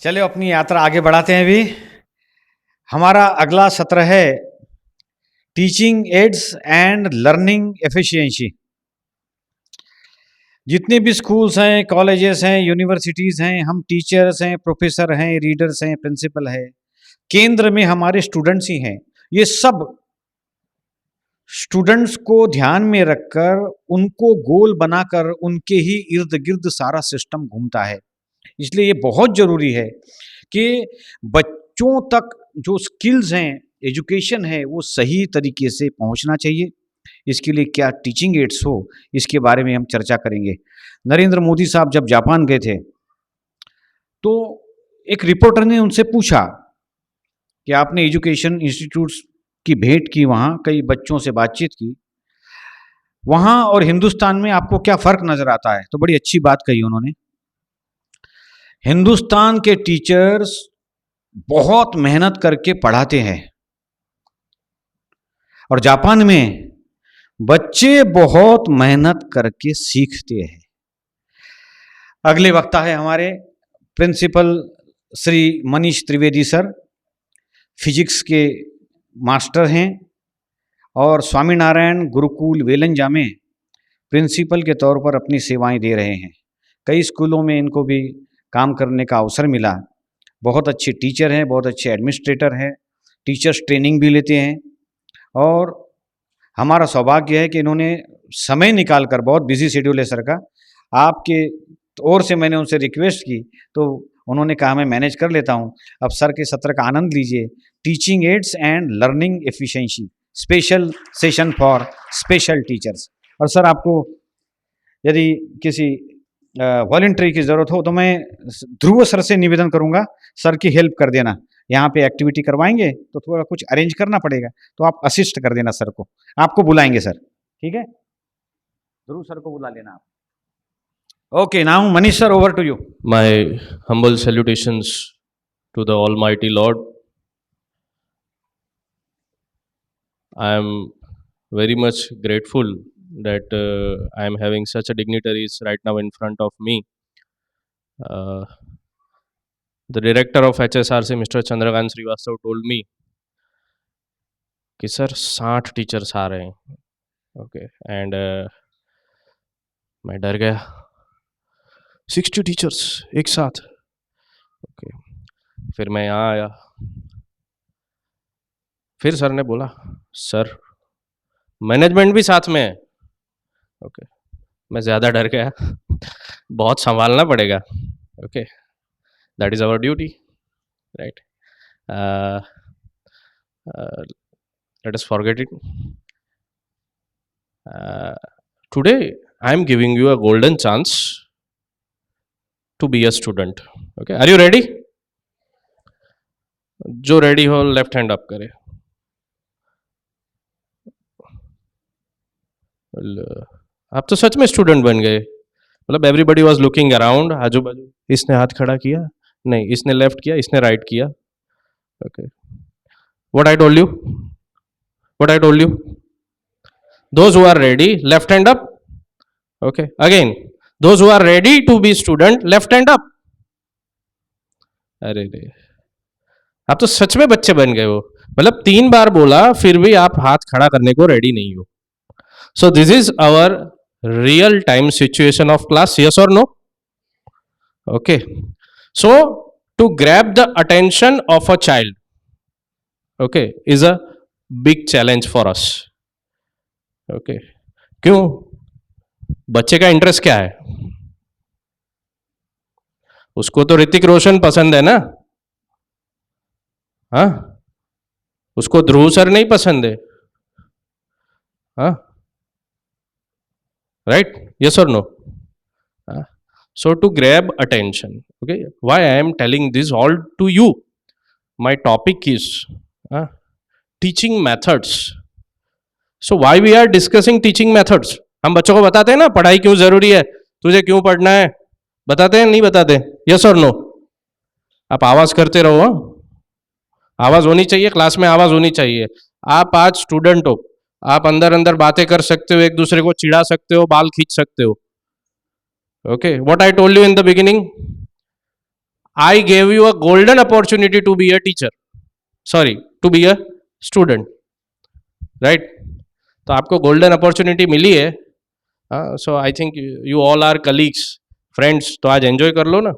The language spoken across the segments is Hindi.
चलिए अपनी यात्रा आगे बढ़ाते हैं अभी। हमारा अगला सत्र है teaching ads and learning efficiency. जितने भी स्कूल्स हैं, कॉलेजेस हैं, यूनिवर्सिटीज़ हैं, हम टीचर्स हैं, प्रोफेसर हैं, रीडर्स हैं, प्रिंसिपल है, केंद्र में हमारे स्टूडेंट्स ही हैं। ये सब स्टूडेंट्स को ध्यान में रखकर, उनको गोल बनाकर, उनके ही इर्द गिर्द सारा सिस्टम घूमता है। इसलिए ये बहुत ज़रूरी है कि बच्चों तक जो स्किल्स हैं, एजुकेशन है, वो सही तरीके से पहुंचना चाहिए। इसके लिए क्या टीचिंग एड्स हो, इसके बारे में हम चर्चा करेंगे। नरेंद्र मोदी साहब जब जापान गए थे तो एक रिपोर्टर ने उनसे पूछा कि आपने एजुकेशन इंस्टीट्यूट्स की भेंट की, वहाँ कई बच्चों से बातचीत की, वहाँ और हिंदुस्तान में आपको क्या फ़र्क नज़र आता है? तो बड़ी अच्छी बात कही उन्होंने। हिंदुस्तान के टीचर्स बहुत मेहनत करके पढ़ाते हैं और जापान में बच्चे बहुत मेहनत करके सीखते हैं। अगले वक्ता है हमारे principal Shri Manish Trivedi sir, physics के मास्टर हैं और स्वामीनारायण गुरुकुल वेलंजा में प्रिंसिपल के तौर पर अपनी सेवाएं दे रहे हैं। कई स्कूलों में इनको भी काम करने का अवसर मिला। बहुत अच्छे टीचर हैं, बहुत अच्छे एडमिनिस्ट्रेटर हैं, टीचर्स ट्रेनिंग भी लेते हैं और हमारा सौभाग्य है कि इन्होंने समय निकालकर, बहुत बिजी शेड्यूल है सर का, आपके ओर से मैंने उनसे रिक्वेस्ट की तो उन्होंने कहा मैं मैनेज कर लेता हूं। अब सर के सत्र का आनंद लीजिए। Teaching ads and learning efficiency, special session for special teachers. और सर आपको यदि किसी वॉलंटरी की ज़रूरत हो तो मैं ध्रुव सर से निवेदन करूंगा, सर की हेल्प कर देना। यहाँ पे एक्टिविटी करवाएंगे तो थोड़ा कुछ अरेंज करना पड़ेगा, तो आप असिस्ट कर देना सर को। आपको बुलाएंगे सर, ठीक है? ध्रुव सर को बुला लेना आप। Okay, now Manish sir, over to you. My humble salutations to the Almighty Lord. I am very much grateful that I am having such a dignitaries right now in front of me. Uh, the director of HSRC, Mr. Chandrakant Srivastav, told me कि सर 60 टीचर्स आ रहे हैं। ओके एंड मैं डर गया, 60 टीचर्स एक साथ। ओके फिर मैं यहाँ आया, फिर सर ने बोला सर मैनेजमेंट भी साथ में है। ओके मैं ज़्यादा डर गया, बहुत संभालना पड़ेगा। Okay that is our duty, right? Let us forget it. Today I am giving you a golden chance to be a student. Okay are you ready? जो रेडी हो लेफ्ट हैंड अप करे। आप तो सच में स्टूडेंट बन गए। मतलब एवरीबडी वाज लुकिंग अराउंड, आजू बाजू। इसने हाथ खड़ा किया नहीं, इसने लेफ्ट किया, इसने राइट किया। Okay what I told you, what I told you, those who are ready left hand up. Okay again, those who are ready to be student left hand up. अरे रे, आप तो सच में बच्चे बन गए हो। मतलब 3 बार बोला फिर भी आप हाथ खड़ा करने को रेडी नहीं हो। So this is our real time situation of class, yes or no? Okay. So to grab the attention of a child, okay, is a big challenge for us. Okay. क्यों? बच्चे का इंटरेस्ट क्या है? उसको तो ऋतिक रोशन पसंद है ना? हाँ? उसको ध्रुव सर नहीं पसंद है? हाँ? Right? Yes or no? So to grab attention, okay, why I am telling this all to you? My topic is teaching methods. So why we are discussing teaching methods? हम बच्चों को बताते हैं ना पढ़ाई क्यों जरूरी है, तुझे क्यों पढ़ना है, बताते हैं नहीं बताते? Yes or no? आप आवाज करते रहो। आवाज होनी चाहिए क्लास में, आवाज होनी चाहिए। आप आज स्टूडेंट हो, आप अंदर अंदर बातें कर सकते हो, एक दूसरे को चिढ़ा सकते हो, बाल खींच सकते हो। Okay what I told you in the beginning, I gave you a golden opportunity to be a teacher. Sorry, to be a student. Right? तो आपको गोल्डन अपॉर्चुनिटी मिली है. So I think you all are colleagues, friends, तो आज एंजॉय कर लो ना.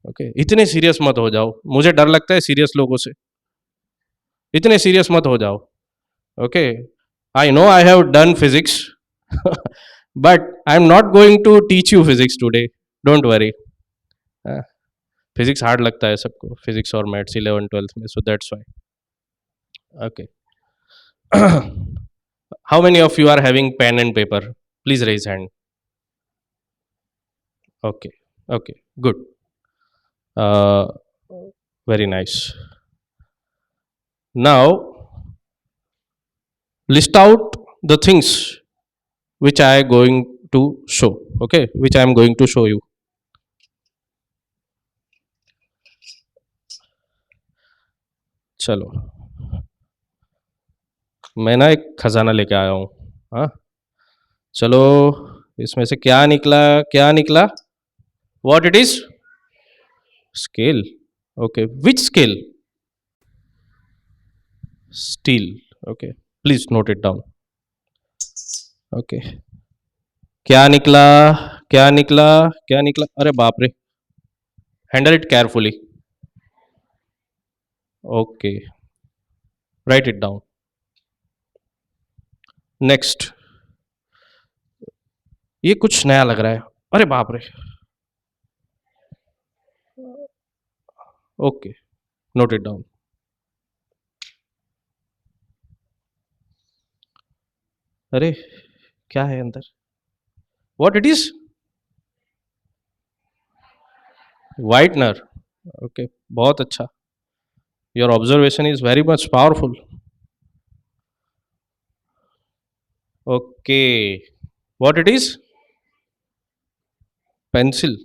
ओके इतने सीरियस मत हो जाओ, मुझे डर लगता है सीरियस लोगों से. इतने सीरियस मत हो जाओ. Okay I know I have done physics but I am not going to teach you physics today. Don't worry. Physics hard लगता है सबको, फिजिक्स और मैथ्स 11th-12th में, so that's why. Okay how many of you are having pen and paper? Please raise hand. Okay okay good. Very nice. Now, list out the things which I am going to show. Okay, which I am going to show you. चलो, मैं ना एक खजाना लेके आया हूँ. हाँ, चलो, इसमें से क्या निकला, क्या निकला? What it is? Scale. Okay, which scale? Steel. Okay, please note it down. Okay, क्या निकला, क्या निकला, क्या निकला? अरे बाप रे, handle it carefully. Okay, right it down. Next, ये कुछ नया लग रहा है. अरे बाप रे. Okay, note it down. अरे क्या है अंदर? What it is? Whitener. Okay, बहुत अच्छा. Your observation is very much powerful. Okay, what it is? Pencil.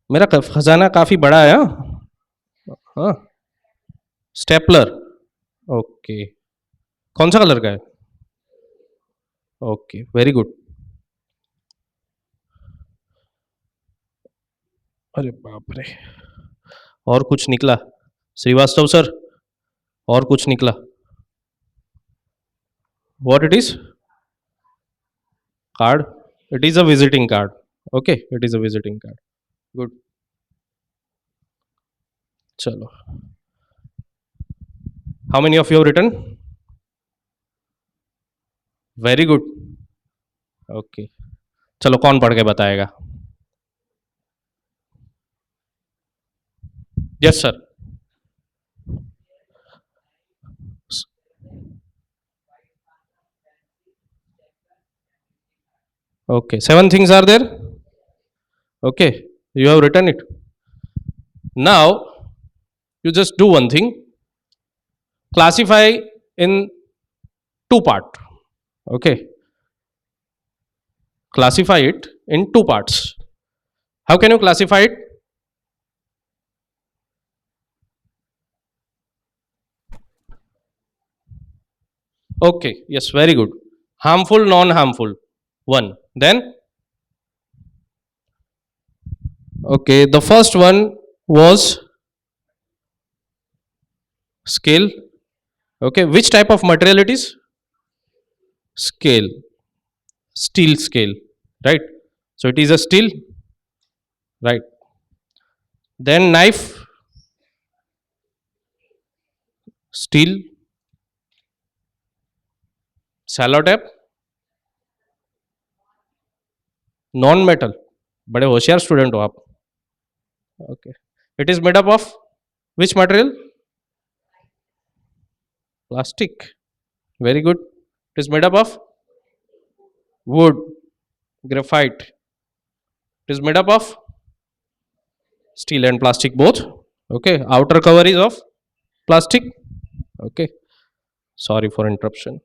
मेरा खजाना काफी बड़ा है. हाँ, स्टेपलर. ओके, कौन सा कलर का है? Okay, very good. अरे बाप रे, और कुछ निकला? श्रीवास्तव सर, और कुछ निकला? What it is? Card. It is a visiting card. Okay, it is a visiting card. Good. चलो, how many of you have written? Very good. Okay, चलो, कौन पढ़ के बताएगा? Yes sir. Okay, 7 things are there. Okay, you have written it. Now, you just do one thing. Classify in two part. Okay, classify it in two parts. How can you classify it? Okay, yes, very good. Harmful, non-harmful. One. Then, okay, the first one was scale. Okay, which type of material it is? Scale. Steel scale, right? So it is a steel, right? Then knife, steel. Cellotape, non metal. बड़े होशियार स्टूडेंट हो आप. Okay, it is made up of which material? Plastic. Very good. It is made up of would, graphite. It is made up of steel and plastic both. Okay, outer cover is of plastic. Okay, sorry for interruption.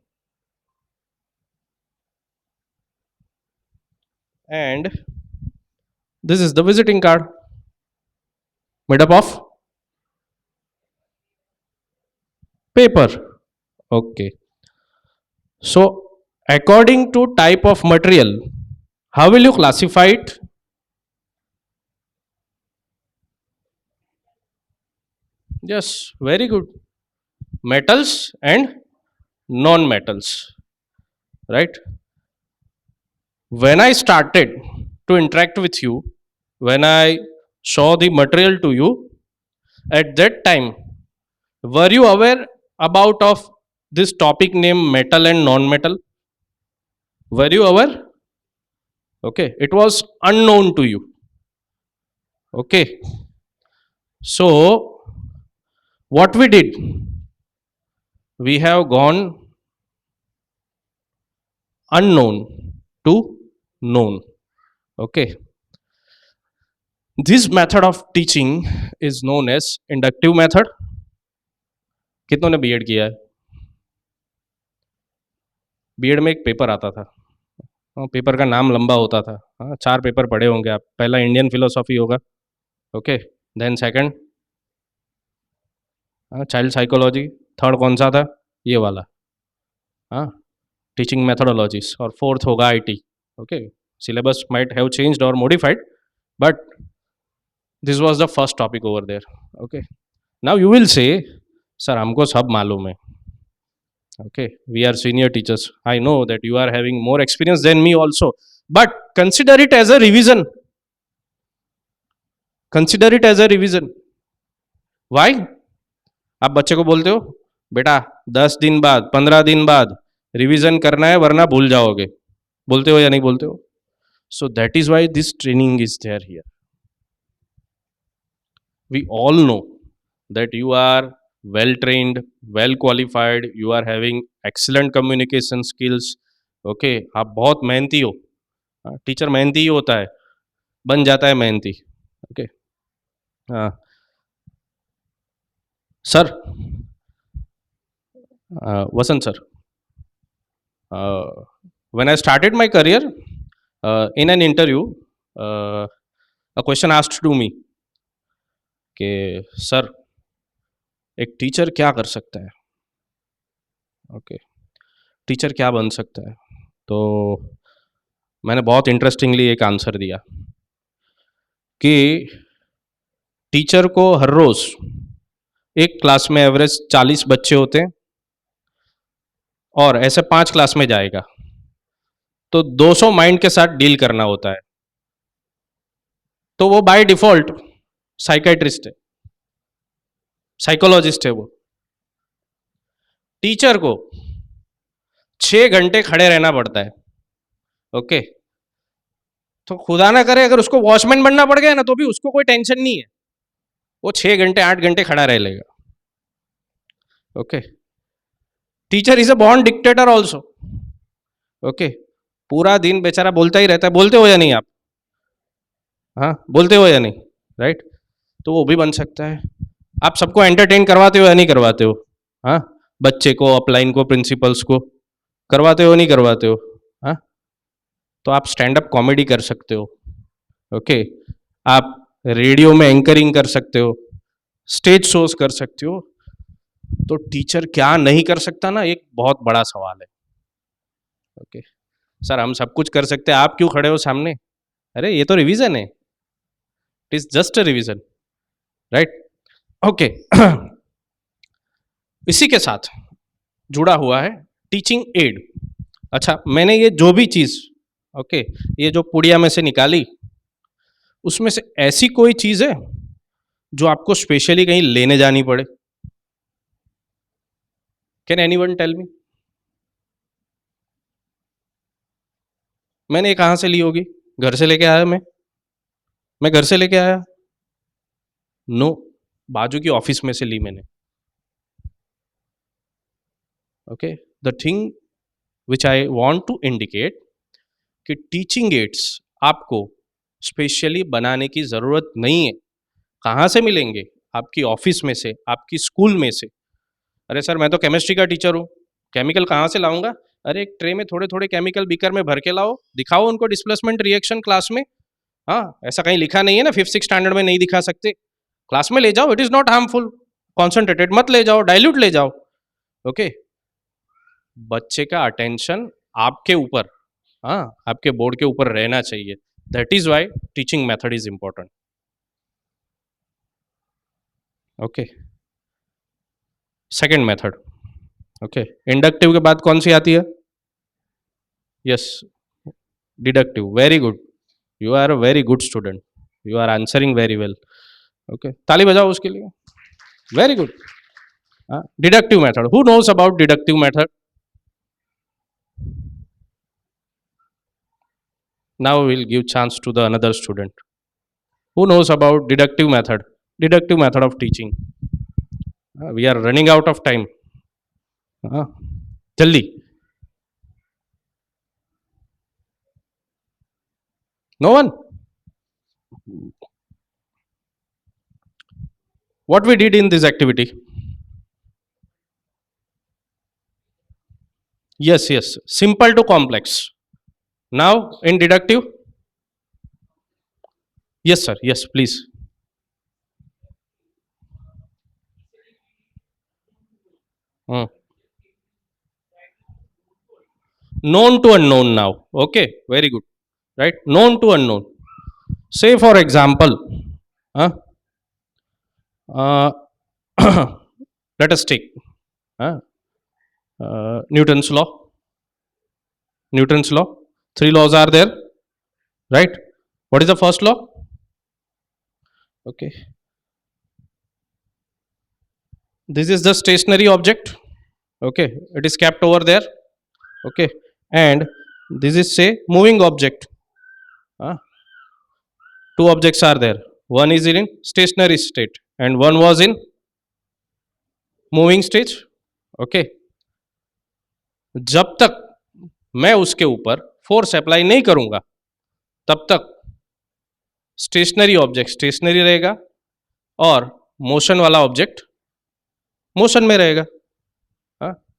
And this is the visiting card, made up of paper. Okay, so according to type of material, how will you classify it? Yes, very good. Metals and non-metals, right? When I started to interact with you, when I saw the material to you, at that time, were you aware about of this topic name metal and non-metal? Were you aware? Okay, it was unknown to you. Okay, so what we did, we have gone unknown to known. Okay, this method of teaching is known as inductive method. कितनों ने बीएड किया है? बीएड में एक पेपर आता था, पेपर का नाम लंबा होता था, हाँ 4 पेपर पढ़े होंगे आप. पहला इंडियन फिलोसॉफी होगा, okay, then second child psychology, third कौन सा था? ये वाला, हाँ टीचिंग मेथोडोलॉजीज, और फोर्थ होगा IT. Okay, syllabus might have changed और modified, but this was the first topic over there. Okay, now you will say sir हमको सब मालूम है. Okay, we are senior teachers. I know that you are having more experience than me also, but consider it as a revision. Consider it as a revision. Why? आप बच्चे को बोलते हो बेटा 10 दिन बाद 15 दिन बाद रिवीजन करना है वरना भूल जाओगे, बोलते हो या नहीं बोलते हो? So that is why this training is there here. We all know that you are well trained, well qualified, you are having excellent communication skills. Okay, आप बहुत मेहनती हो. टीचर मेहनती ही होता है, बन जाता है मेहनती. Okay, sir Vasant sir, when I started my career, in an interview, a question asked to me कि सर एक टीचर क्या कर सकता है? ओके, टीचर क्या बन सकता है? तो मैंने बहुत इंटरेस्टिंगली एक आंसर दिया कि टीचर को हर रोज एक क्लास में एवरेज 40 बच्चे होते हैं और ऐसे 5 क्लास में जाएगा तो 200 माइंड के साथ डील करना होता है. तो वो बाय डिफॉल्ट साइकेट्रिस्ट है, साइकोलॉजिस्ट है. वो टीचर को 6 घंटे खड़े रहना पड़ता है. ओके, तो खुदा ना करे अगर उसको वॉचमैन बनना पड़ गया ना तो भी उसको कोई टेंशन नहीं है, वो 6 घंटे 8 घंटे खड़ा रह लेगा. Okay, teacher is a born dictator also. Okay, पूरा दिन बेचारा बोलता ही रहता है. बोलते हो या नहीं आप? हाँ, बोलते हो या नहीं? राइट, तो वो भी बन सकता है. आप सबको एंटरटेन करवाते हो या नहीं करवाते हो? हाँ, बच्चे को, अपलाइन को, प्रिंसिपल्स को करवाते हो नहीं करवाते हो? हाँ, तो आप स्टैंड अप कॉमेडी कर सकते हो. ओके, आप रेडियो में एंकरिंग कर सकते हो, स्टेज शोज कर सकते हो. तो टीचर क्या नहीं कर सकता ना, एक बहुत बड़ा सवाल है. ओके, सर हम सब कुछ कर सकते हैं, आप क्यों खड़े हो सामने? अरे ये तो रिवीजन है, it is just a revision, right? Okay, इसी के साथ जुड़ा हुआ है टीचिंग एड. अच्छा, मैंने ये जो भी चीज, ओके, ये जो पुड़िया में से निकाली, उसमें से ऐसी कोई चीज है जो आपको स्पेशली कहीं लेने जानी पड़े? Can anyone tell me? मैंने ये कहां से ली होगी? घर से लेके आया मैं घर से लेके आया? नो, बाजू की ऑफिस में से ली मैंने. Okay, the thing which I want to indicate कि टीचिंग एड्स आपको स्पेशली बनाने की जरूरत नहीं है. कहाँ से मिलेंगे? आपकी ऑफिस में से, आपकी स्कूल में से. अरे सर मैं तो केमिस्ट्री का टीचर हूँ, केमिकल कहाँ से लाऊंगा? अरे एक ट्रे में थोड़े थोड़े केमिकल बीकर में भर के लाओ, दिखाओ उनको डिस्प्लेसमेंट रिएक्शन क्लास में. हाँ, ऐसा कहीं लिखा नहीं है ना 5th-6th स्टैंडर्ड में नहीं दिखा सकते. क्लास में ले जाओ, it is not harmful. Concentrated मत ले जाओ, डाइल्यूट ले जाओ. ओके, बच्चे का अटेंशन आपके ऊपर, हाँ, आपके बोर्ड के ऊपर रहना चाहिए. That is why teaching method is important. Okay, second method. Okay, inductive के बाद कौन सी आती है? Yes, deductive. Very good, you are a very good student, you are answering very well. Okay, ताली बजाओ उसके लिए. Very good. Deductive method, who knows about deductive method? Now we will give chance to the another student. Who knows about deductive method? Deductive method of teaching. We are running out of time. Jaldi. No one? What we did in this activity? Yes, yes. Simple to complex. Now in deductive? Yes, sir. Yes, please. Hmm. Known to unknown now. Okay, very good. Right? Known to unknown. Say for example, huh? uh, let us take uh, Newton's law. Newton's law. Three laws are there, right? What is the first law? Okay. This is the stationary object. Okay. It is kept over there. Okay. And this is say moving object. Uh, Two objects are there. One is in stationary state and one was in moving state. Okay. जब तक मैं उसके ऊपर फोर्स अप्लाई नहीं करूंगा तब तक स्टेशनरी ऑब्जेक्ट स्टेशनरी रहेगा और मोशन वाला ऑब्जेक्ट मोशन में रहेगा.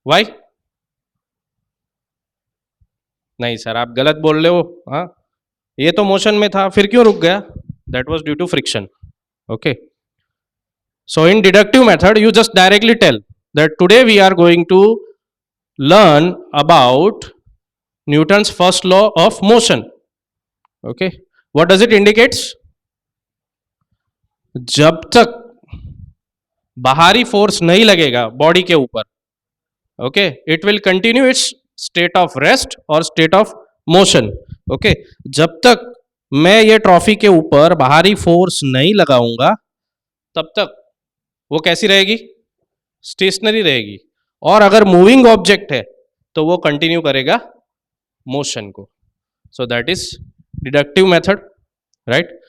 वाई? नहीं सर, आप गलत बोल रहे हो. हाँ, ये तो मोशन में था, फिर क्यों रुक गया? That was due to friction. Okay, so in deductive method you just directly tell that today we are going to learn about Newton's first law of motion. Okay, what does it indicates? जब तक बाहरी फोर्स नहीं लगेगा बॉडी के ऊपर, okay, it will continue its state of rest और स्टेट ऑफ मोशन. ओके, जब तक मैं ये ट्रॉफी के ऊपर बाहरी फोर्स नहीं लगाऊंगा तब तक वो कैसी रहेगी? स्टेशनरी रहेगी. और अगर मूविंग ऑब्जेक्ट है तो वो कंटिन्यू करेगा मोशन को. सो that is deductive method, right?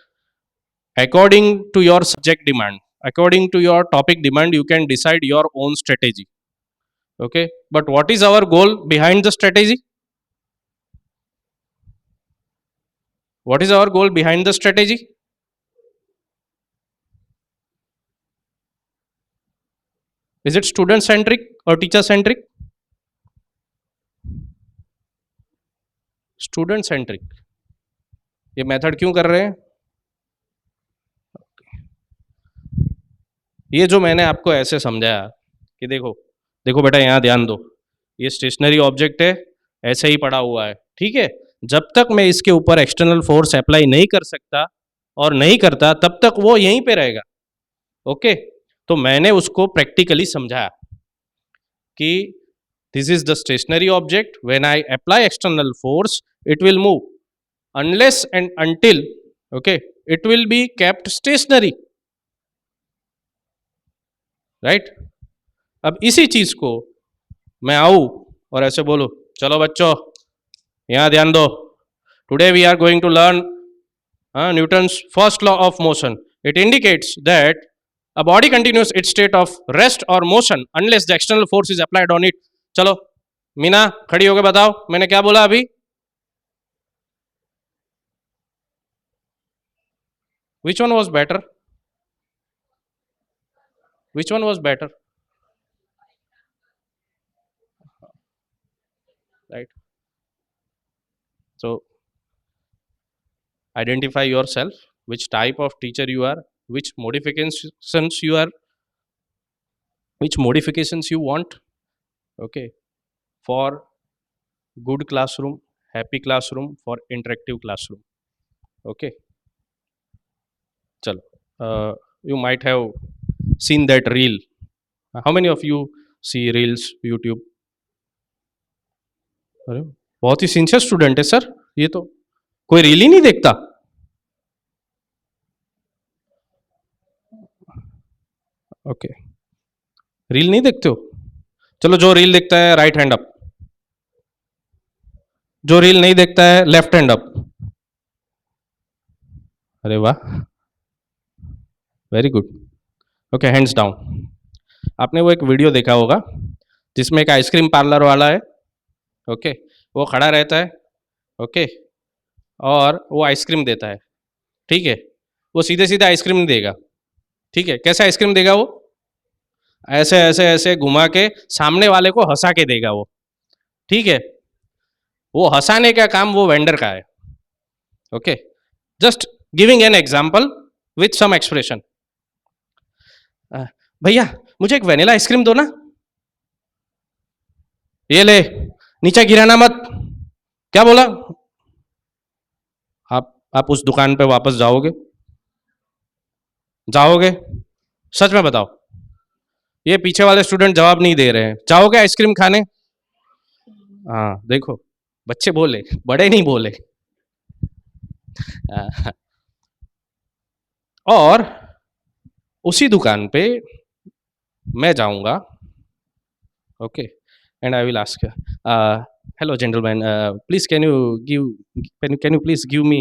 According to your subject demand, according to your topic demand, you can decide your own strategy. Okay, but what is our goal behind the strategy? What is our goal behind the strategy? Is it student centric or teacher centric? Student centric. ये मेथड क्यों कर रहे हैं? ये जो मैंने आपको ऐसे समझाया कि देखो देखो बेटा, यहाँ ध्यान दो, ये स्टेशनरी ऑब्जेक्ट है, ऐसे ही पड़ा हुआ है, ठीक है? जब तक मैं इसके ऊपर एक्सटर्नल फोर्स अप्लाई नहीं कर सकता और नहीं करता तब तक वो यहीं पे रहेगा. ओके, तो मैंने उसको प्रैक्टिकली समझाया कि this is the stationary object, when I apply external force it will move unless and until, okay, it will be kept stationary, right? अब इसी चीज को मैं आऊं और ऐसे बोलूं, चलो बच्चों यहां ध्यान दो, today we are going to learn Newton's first law of motion. It indicates that a body continues its state of rest or motion unless the external force is applied on it. चलो मीना खड़ी होकर बताओ मैंने क्या बोला अभी? Which one was better? Which one was better? Right. So identify yourself, which type of teacher you are, which modifications you are, which modifications you want, okay, for good classroom, happy classroom for interactive classroom. Okay, chalo. You might have seen that reel. How many of you see reels YouTube? अरे बहुत ही सिंसियर स्टूडेंट है सर, ये तो कोई रील ही नहीं देखता. ओके, रील नहीं देखते हो? चलो, जो रील देखता है राइट हैंड अप, जो रील नहीं देखता है लेफ्ट हैंड अप. अरे वाह, very good. Okay, hands down. आपने वो एक वीडियो देखा होगा जिसमें एक आइसक्रीम पार्लर वाला है. ओके, वो खड़ा रहता है. ओके, और वो आइसक्रीम देता है. ठीक है, वो सीधे सीधे आइसक्रीम नहीं देगा. ठीक है, कैसे आइसक्रीम देगा वो? ऐसे ऐसे ऐसे घुमा के सामने वाले को हंसा के देगा वो. ठीक है, वो हंसाने का काम वो वेंडर का है. Okay, just giving an example with some expression. भैया मुझे एक वेनिला आइसक्रीम दो ना. ये ले, नीचे गिराना मत. क्या बोला? आप उस दुकान पे वापस जाओगे? जाओगे? सच में बताओ. ये पीछे वाले स्टूडेंट जवाब नहीं दे रहे हैं. जाओगे आइसक्रीम खाने? हाँ, देखो बच्चे बोले, बड़े नहीं बोले. और उसी दुकान पे मैं जाऊंगा. Okay, and I will ask, hello gentlemen, please can you please give me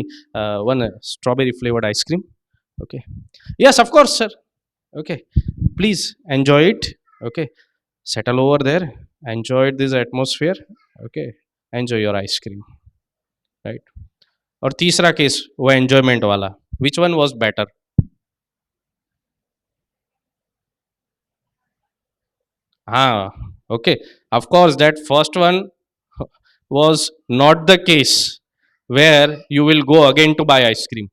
one strawberry flavored ice cream? Okay, yes of course sir. Okay, please enjoy it. Okay, settle over there, enjoy this atmosphere. Okay, enjoy your ice cream. Right. और तीसरा केस वो एंजॉयमेंट वाला, which one was better? हाँ, okay, of course that first one was not the case where you will go again to buy ice cream.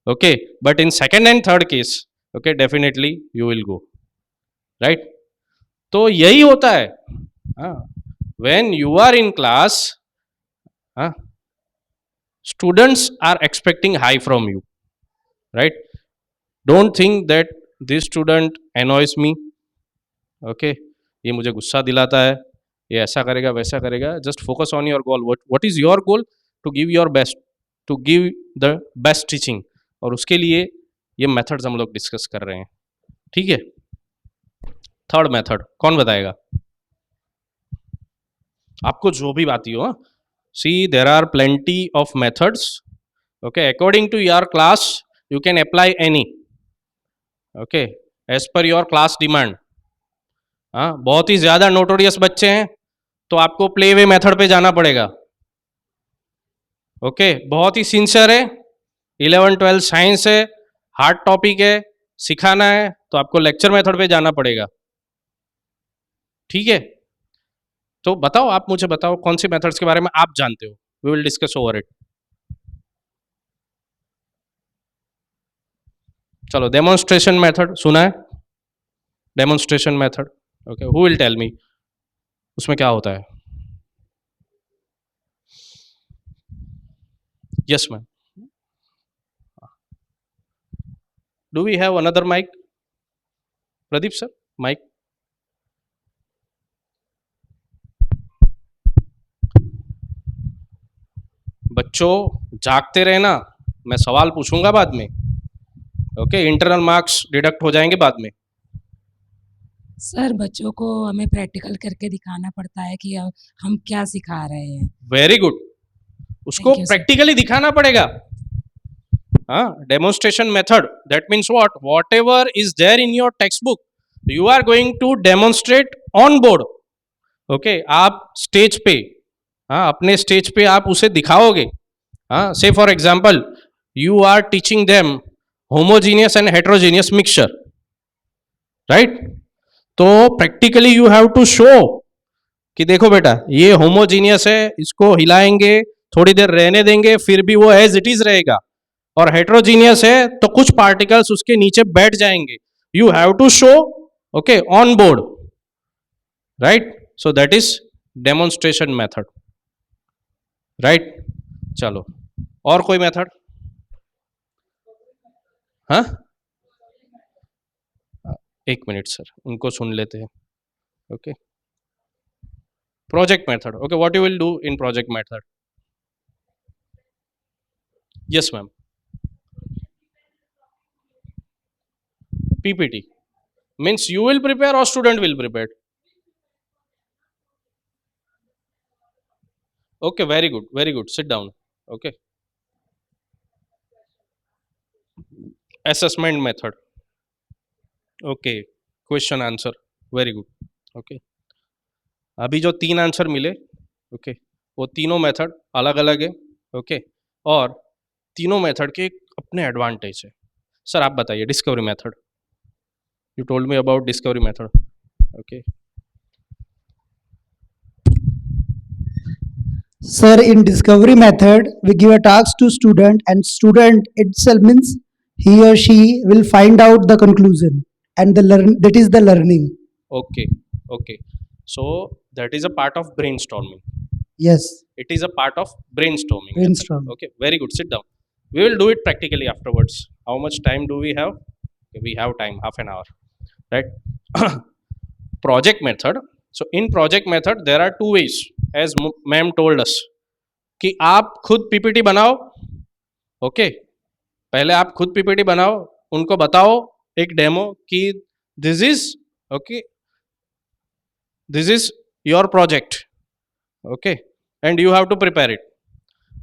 Okay, but in second and third case, okay, definitely you will go. Right. तो यही होता है. When you are in class, students are expecting high from you. Right. Don't think that this student annoys me. Okay, ये मुझे गुस्सा दिलाता है, ये ऐसा करेगा वैसा करेगा. Just focus on your goal. What is your goal? To give your best, to give the best teaching. और उसके लिए ये मेथड्स हम लोग डिस्कस कर रहे हैं. ठीक है, थर्ड मेथड कौन बताएगा? आपको जो भी आती हो. See there are plenty of methods. Okay, according to your class you can apply any. Okay, as per your class demand. हाँ, बहुत ही ज्यादा नोटोरियस बच्चे हैं तो आपको प्ले वे मेथड पे जाना पड़ेगा. ओके, बहुत ही सिंसियर है, 11-12 साइंस है, हार्ड टॉपिक है, सिखाना है, तो आपको लेक्चर मेथड पे जाना पड़ेगा. ठीक है, तो बताओ, आप मुझे बताओ कौन सी मेथड्स के बारे में आप जानते हो. We will discuss over it. चलो, डेमोन्स्ट्रेशन मेथड सुना है? Demonstration method. Okay, who will tell me उसमें क्या होता है? Yes ma'am. Do we have another mic? Pradeep sir, mic. बच्चों जागते रहना, मैं सवाल पूछूंगा बाद में. ओके, इंटरनल मार्क्स डिडक्ट हो जाएंगे बाद में. सर बच्चों को हमें प्रैक्टिकल करके दिखाना पड़ता है कि हम क्या सिखा रहे हैं. वेरी गुड, उसको Thank you, sir. प्रैक्टिकली दिखाना पड़ेगा. हाँ, demonstration method, that means whatever is there in your textbook you are going to demonstrate on board. Okay, आप स्टेज पे, हाँ, अपने स्टेज पे आप उसे दिखाओगे. हाँ, say for example you are teaching them homogeneous and heterogeneous mixture. Right. तो practically you have to show कि देखो बेटा ये होमोजीनियस है, इसको हिलाएंगे, थोड़ी देर रहने देंगे, फिर भी वो एज इट इज रहेगा. और हेट्रोजीनियस है तो कुछ पार्टिकल्स उसके नीचे बैठ जाएंगे. You have to show, okay, on board. Right. So that is demonstration method. Right? चलो, और कोई मेथड? हाँ, एक मिनट सर, उनको सुन लेते हैं. Okay, project method. Okay, what you will do in project method? Yes ma'am. PPT means you will prepare or student will prepare? Okay, very good, very good, sit down. Okay, assessment method. Okay, question answer, very good. Okay, अभी जो 3 आंसर मिले, ओके, वो तीनों मेथड अलग अलग है. ओके, और तीनों मेथड के अपने एडवांटेज है. सर आप बताइए discovery method. You told me about discovery method. Okay, Sir, in discovery method, we give a task to student and student itself means he or she will find out the conclusion and that is the learning. okay, okay. So that is a part of brainstorming. Yes, It is a part of brainstorming. brainstorm. Okay, very good. Sit down. We will do it practically afterwards. How much time do we have? Okay, we have time, half an hour, right? Project method. So in project method, there are two ways, as ma'am told us, कि आप खुद PPT बनाओ. ओके, पहले आप खुद PPT बनाओ, उनको बताओ एक डेमो कि this is okay, this is your project. Okay, and you have to prepare it.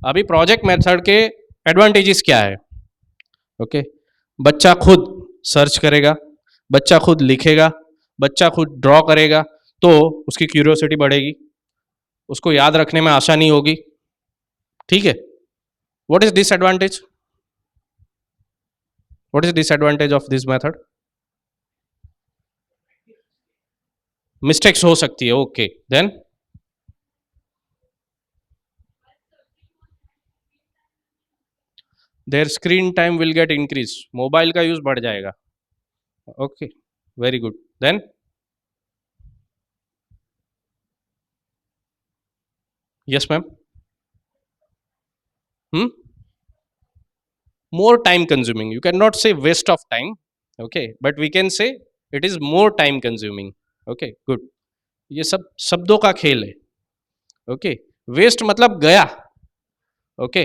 अभी प्रोजेक्ट मेथड के एडवांटेजेस क्या है? ओके, बच्चा खुद सर्च करेगा, बच्चा खुद लिखेगा, बच्चा खुद ड्रॉ करेगा, तो उसकी क्यूरियोसिटी बढ़ेगी, उसको याद रखने में आसानी होगी. ठीक है. What is disadvantage? What is disadvantage of this method? Mistakes हो सकती है. Okay, then their screen time will get increase. Mobile का यूज बढ़ जाएगा. Okay, very good. Then yes ma'am. more time consuming. You cannot say waste of time, okay, but we can say it is more time consuming. Okay, good. ये सब शब्दों का खेल है. ओके, वेस्ट मतलब गया. ओके,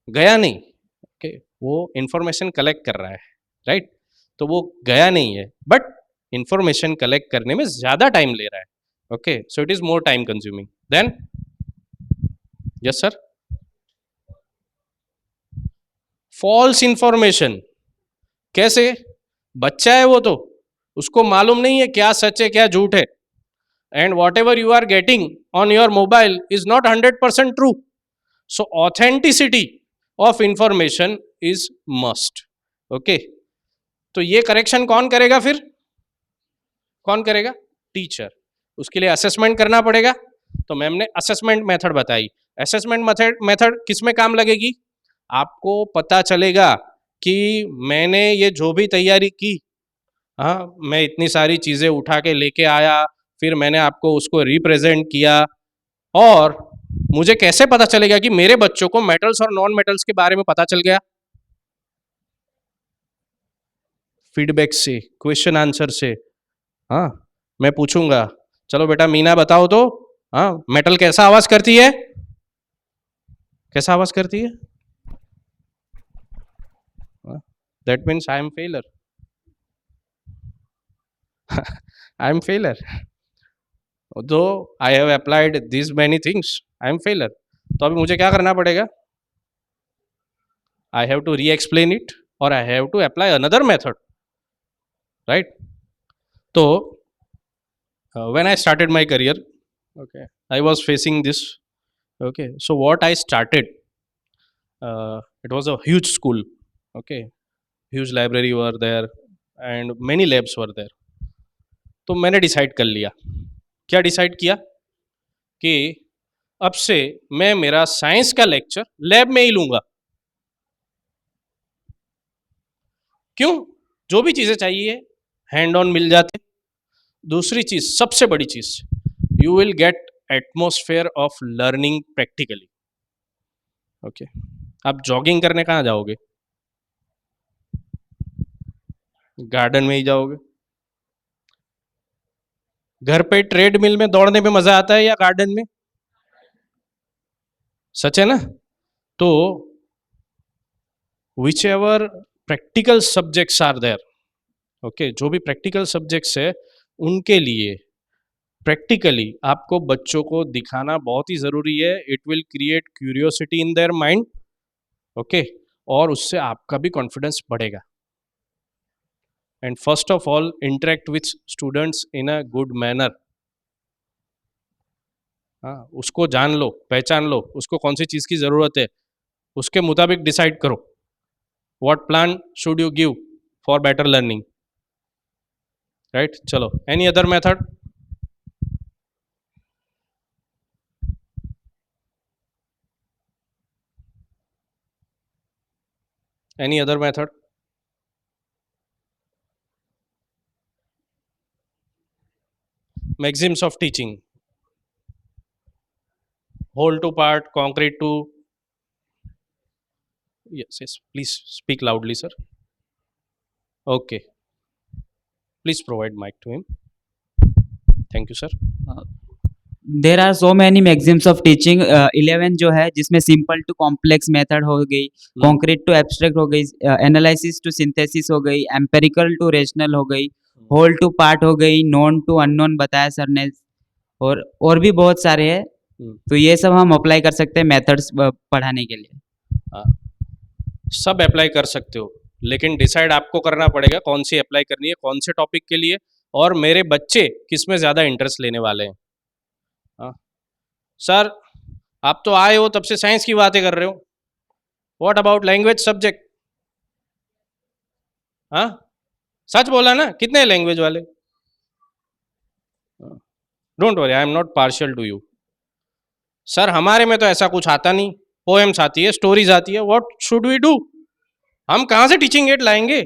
गया नहीं. ओके, वो इंफॉर्मेशन कलेक्ट कर रहा है, राइट? तो वो गया नहीं है, बट इंफॉर्मेशन कलेक्ट करने में ज्यादा टाइम ले रहा है. Okay, so it is more time consuming. Then yes sir. False information. कैसे? बच्चा है वो, तो उसको मालूम नहीं है क्या सच है क्या झूठ है. And whatever you are getting on your mobile is not 100% true. So authenticity of information is must. Okay, तो ये करेक्शन कौन करेगा फिर? कौन करेगा? टीचर. उसके लिए असेसमेंट करना पड़ेगा. तो मैम ने असेसमेंट मेथड बताई. असेसमेंट मेथड किस में काम लगेगी? आपको पता चलेगा कि मैंने ये जो भी तैयारी की, हाँ, मैं इतनी सारी चीज़ें उठा के लेके आया, फिर मैंने आपको उसको रिप्रेजेंट किया, और मुझे कैसे पता चलेगा कि मेरे बच्चों को मेटल्स और नॉन मेटल्स के बारे में पता चल गया? फीडबैक से, क्वेश्चन आंसर से. हाँ, मैं पूछूंगा, चलो बेटा मीना बताओ तो, हाँ, मेटल कैसा आवाज करती है? कैसा आवाज करती है? That means I am failure. I am failure. Though I have applied these many things, I am failure. तो अभी मुझे क्या करना पड़ेगा? I have to re-explain it, or I have to apply another method, right? So when I started my career, okay, I was facing this. Okay, so what I started, it was a huge school. Okay, huge library were there and many labs were there. तो मैंने डिसाइड कर लिया. क्या डिसाइड किया? कि अब से मैं मेरा साइंस का लेक्चर लैब में ही लूंगा. क्यों? जो भी चीजें चाहिए हैंड ऑन मिल जाते. दूसरी चीज, सबसे बड़ी चीज, you will get atmosphere of learning practically. Okay, आप जॉगिंग करने कहाँ जाओगे? गार्डन में ही जाओगे। घर पे ट्रेडमिल में दौड़ने में मजा आता है या गार्डन में? सच है ना? तो whichever practical subjects are there, okay, जो भी प्रैक्टिकल सब्जेक्ट्स है उनके लिए प्रैक्टिकली आपको बच्चों को दिखाना बहुत ही जरूरी है. It will create curiosity in their mind, okay, और उससे आपका भी कॉन्फिडेंस बढ़ेगा. And first of all interact with students in a good manner. हाँ, उसको जान लो, पहचान लो, उसको कौन सी चीज़ की ज़रूरत है, उसके मुताबिक डिसाइड करो what plan should you give for better learning. Right, चलो, any other method? Any other method? Maxims of teaching. Whole to part, concrete to. Yes, yes. Please speak loudly, sir. Okay. Please provide mic to him. Thank you, sir. There are so many maxims of teaching. 11 जो है जिसमें सिंपल टू कॉम्प्लेक्स मेथड हो गई, कॉन्क्रीट टू एब्स्ट्रैक्ट हो गई, एनालिसिस टू सिंथेसिस हो गई, एम्पेरिकल टू रेशनल हो गई, होल टू पार्ट हो गई, नोन टू अननोन बताया सर ने, और भी बहुत सारे हैं. तो ये सब हम अप्लाई कर सकते हैं मेथड्स पढ़ाने के लिए. हाँ, सब अप्लाई कर सकते हो, लेकिन डिसाइड आपको करना पड़ेगा कौन सी अप्लाई करनी है, कौन से टॉपिक के लिए, और मेरे बच्चे किस में ज़्यादा इंटरेस्ट लेने वाले हैं. हाँ सर, आप तो आए हो तब से साइंस की बातें कर रहे हो. What about language subject? हाँ, सच बोला ना, कितने लैंग्वेज वाले? Don't worry, I am not partial two you. Sir हमारे में तो ऐसा कुछ आता नहीं, पोएम्स आती है, स्टोरीज आती है. What should we do? हम कहाँ से टीचिंग एड लाएंगे?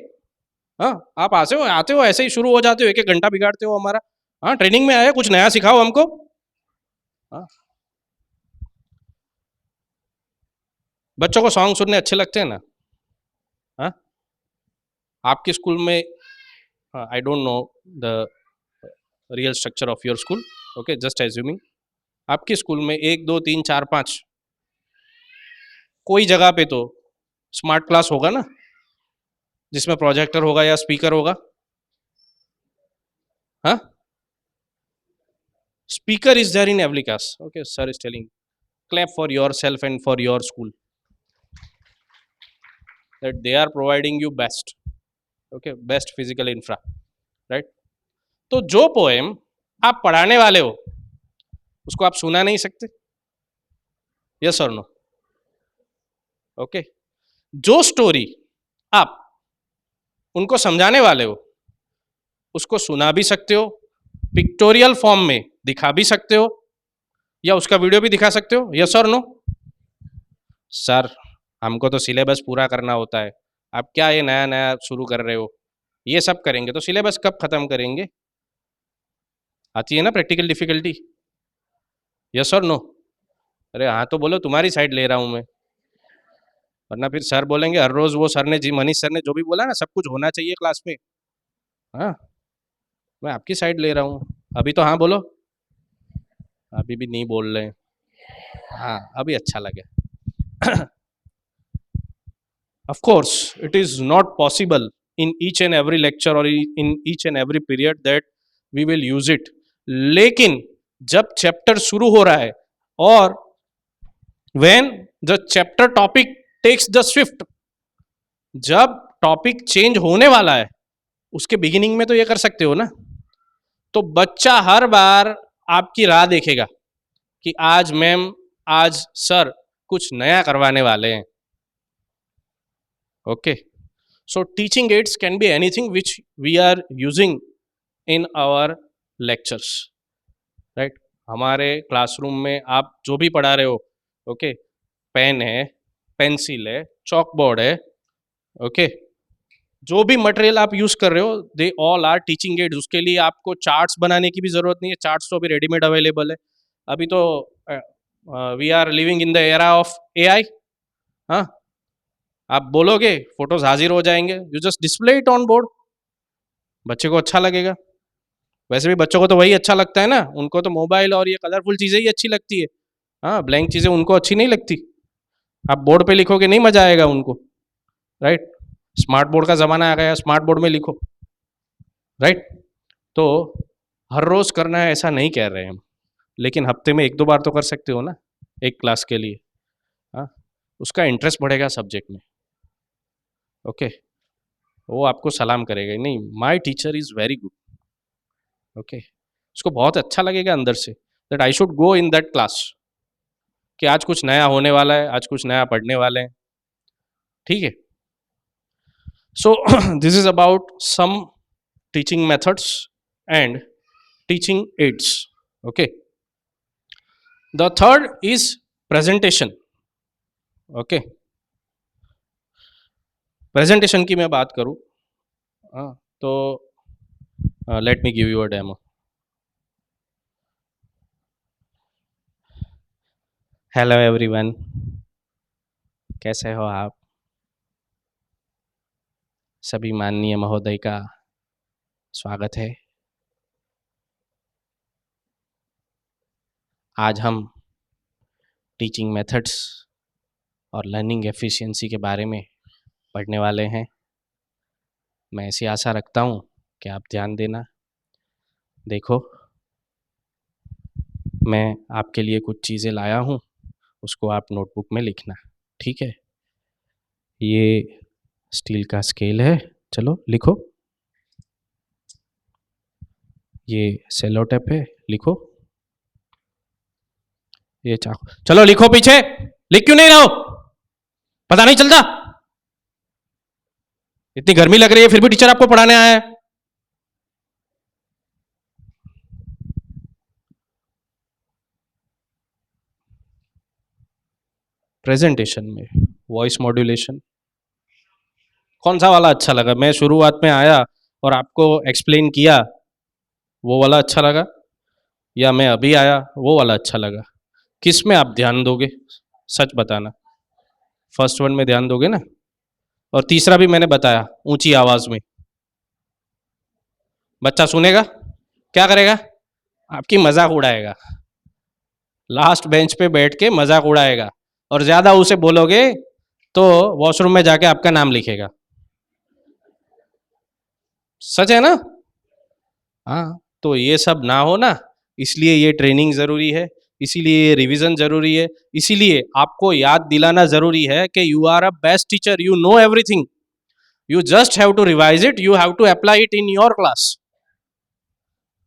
हाँ, आप आते हो ऐसे ही शुरू हो जाते हो, एक एक घंटा बिगाड़ते हो हमारा. हाँ, ट्रेनिंग में आए, कुछ नया सिखाओ हमको. हाँ, बच्चों को सॉन्ग सुनने अच्छे लगते हैं ना? हाँ, आपके स्कूल में, I don't know the real structure of your school, okay, just assuming, आपके स्कूल में 1 2 3 4 5 कोई जगह पे तो स्मार्ट क्लास होगा ना, जिसमें प्रोजेक्टर होगा या स्पीकर होगा. हाँ, speaker is there in every class. Okay, sir is telling, clap for yourself and for your school that they are providing you best, okay, best physical infra, right? तो जो पोएम आप पढ़ाने वाले हो उसको आप सुना नहीं सकते, यस और नो? ओके, जो स्टोरी आप उनको समझाने वाले हो उसको सुना भी सकते हो, पिक्टोरियल फॉर्म में दिखा भी सकते हो, या उसका वीडियो भी दिखा सकते हो, यस और नो? सर हमको तो सिलेबस पूरा करना होता है, आप क्या ये नया नया शुरू कर रहे हो? ये सब करेंगे तो सिलेबस कब खत्म करेंगे? आती है ना प्रैक्टिकल डिफिकल्टी, यस और नो? अरे हाँ तो बोलो, तुम्हारी साइड ले रहा हूँ मैं, वरना फिर सर बोलेंगे हर रोज वो सर ने जी मनीष सर ने जो भी बोला ना सब कुछ होना चाहिए क्लास में. हाँ, मैं आपकी साइड ले रहा हूँ. अभी तो हाँ बोलो, अभी भी नहीं बोल रहे हैं. हाँ, अभी अच्छा लगे. Of course, it is not possible in each and every lecture or in each and every period that we will use it. लेकिन जब चैप्टर शुरू हो रहा है और when the chapter topic takes the shift, जब टॉपिक चेंज होने वाला है उसके बिगिनिंग में तो ये कर सकते हो ना. तो बच्चा हर बार आपकी राह देखेगा कि आज मैम, आज सर कुछ नया करवाने वाले हैं. Okay, so teaching aids can be anything which we are using in our lectures, right? हमारे क्लासरूम में आप जो भी पढ़ा रहे हो, ओके, पेन है, पेंसिल है, चॉक बोर्ड है, ओके, जो भी मटेरियल आप यूज कर रहे हो, they all are teaching aids. उसके लिए आपको चार्ट्स बनाने की भी जरूरत नहीं है, चार्ट्स तो अभी रेडीमेड अवेलेबल है. अभी तो we are living in the era of AI, हाँ, आप बोलोगे फोटोज हाजिर हो जाएंगे, you just display it on board, बच्चे को अच्छा लगेगा। वैसे भी बच्चों को तो वही अच्छा लगता है ना, उनको तो मोबाइल और ये कलरफुल चीजें ही अच्छी लगती है। हाँ, ब्लैंक चीजें उनको अच्छी नहीं लगती। आप बोर्ड पे लिखोगे नहीं मजा आएगा उनको, राइट। स्मार्ट बोर्ड का जमाना आ गया, स्मार्ट बोर्ड में लिखो, राइट। तो हर रोज करना है ऐसा नहीं कह रहे हम, लेकिन हफ्ते में 1-2 बार तो कर सकते हो ना, एक क्लास के लिए। हाँ, उसका इंटरेस्ट बढ़ेगा सब्जेक्ट में, ओके। वो आपको सलाम करेगा, नहीं my teacher is very good, okay. उसको बहुत अच्छा लगेगा अंदर say that I should go in that class, कि आज कुछ नया होने वाला है, आज कुछ नया पढ़ने वाले हैं, ठीक है। So this is about some teaching methods and teaching aids, okay. The third is presentation, okay. Presentation की मैं बात करूं, तो let me give you a demo. Hello everyone, कैसे हो आप सभी? माननीय महोदय का स्वागत है। आज हम टीचिंग मेथड्स और लर्निंग एफिशिएंसी के बारे में पढ़ने वाले हैं। मैं ऐसी आशा रखता हूँ कि आप ध्यान देना। देखो, मैं आपके लिए कुछ चीज़ें लाया हूँ, उसको आप नोटबुक में लिखना, ठीक है। ये स्टील का स्केल है, चलो लिखो। ये सेलो टेप है, लिखो। ये चाकू, चलो लिखो। पीछे लिख क्यों नहीं रहे हो? पता नहीं चलता? इतनी गर्मी लग रही है फिर भी टीचर आपको पढ़ाने आया है। प्रेजेंटेशन में वॉइस मॉड्यूलेशन कौन सा वाला अच्छा लगा? मैं शुरुआत में आया और आपको एक्सप्लेन किया, वो वाला अच्छा लगा, या मैं अभी आया वो वाला अच्छा लगा? किस में आप ध्यान दोगे? सच बताना। फर्स्ट वन में ध्यान दोगे ना? और तीसरा भी मैंने बताया, ऊंची आवाज में। बच्चा सुनेगा, क्या करेगा? आपकी मजाक उड़ाएगा, लास्ट बेंच पे बैठ के मजाक उड़ाएगा, और ज्यादा उसे बोलोगे तो वॉशरूम में जाके आपका नाम लिखेगा। सच है ना? हाँ, तो ये सब ना हो ना, इसलिए ये ट्रेनिंग जरूरी है, इसीलिए ये रिवीजन जरूरी है, इसीलिए आपको याद दिलाना जरूरी है कि you are a best teacher, you know everything, you just have to revise it, you have to apply it in your class.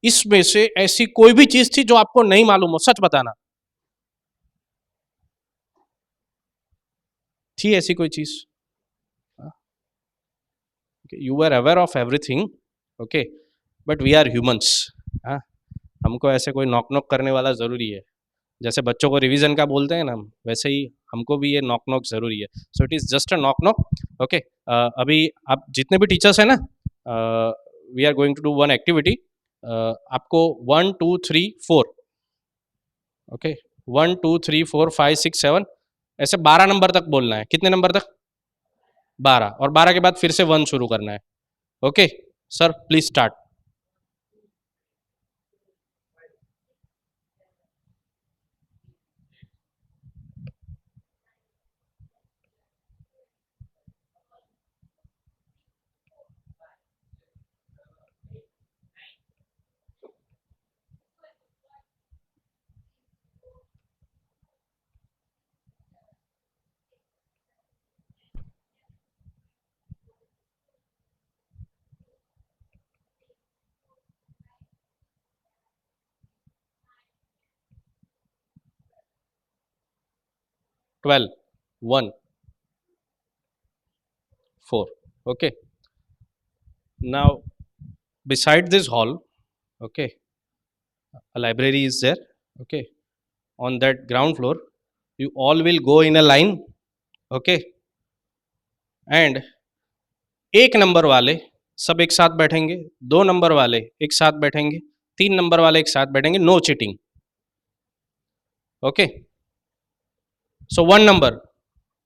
इसमें से ऐसी कोई भी चीज थी जो आपको नहीं मालूम हो? सच बताना। थी ऐसी कोई चीज? You are aware of everything, okay, but we are humans. हमको ऐसे कोई नॉक नॉक करने वाला जरूरी है। जैसे बच्चों को रिवीजन का बोलते हैं ना, वैसे ही हमको भी ये नॉक नॉक जरूरी है। So it is just a knock knock, okay. अभी आप जितने भी टीचर्स हैं ना, we are going to do one activity. आपको 1 2 3 4, ओके, 1 2 3 4 5 6 7 ऐसे 12 नंबर तक बोलना है। कितने नंबर तक? 12, और 12 के बाद फिर से 1 शुरू करना है, okay. Sir please start. Twelve, 1 4, okay. Now beside this hall, okay, a library is there, okay. On that ground floor you all will go in a line, okay, and 1 number वाले सब एक साथ बैठेंगे, 2 नंबर वाले एक साथ बैठेंगे, 3 नंबर वाले एक साथ बैठेंगे, no cheating, okay. So 1 number,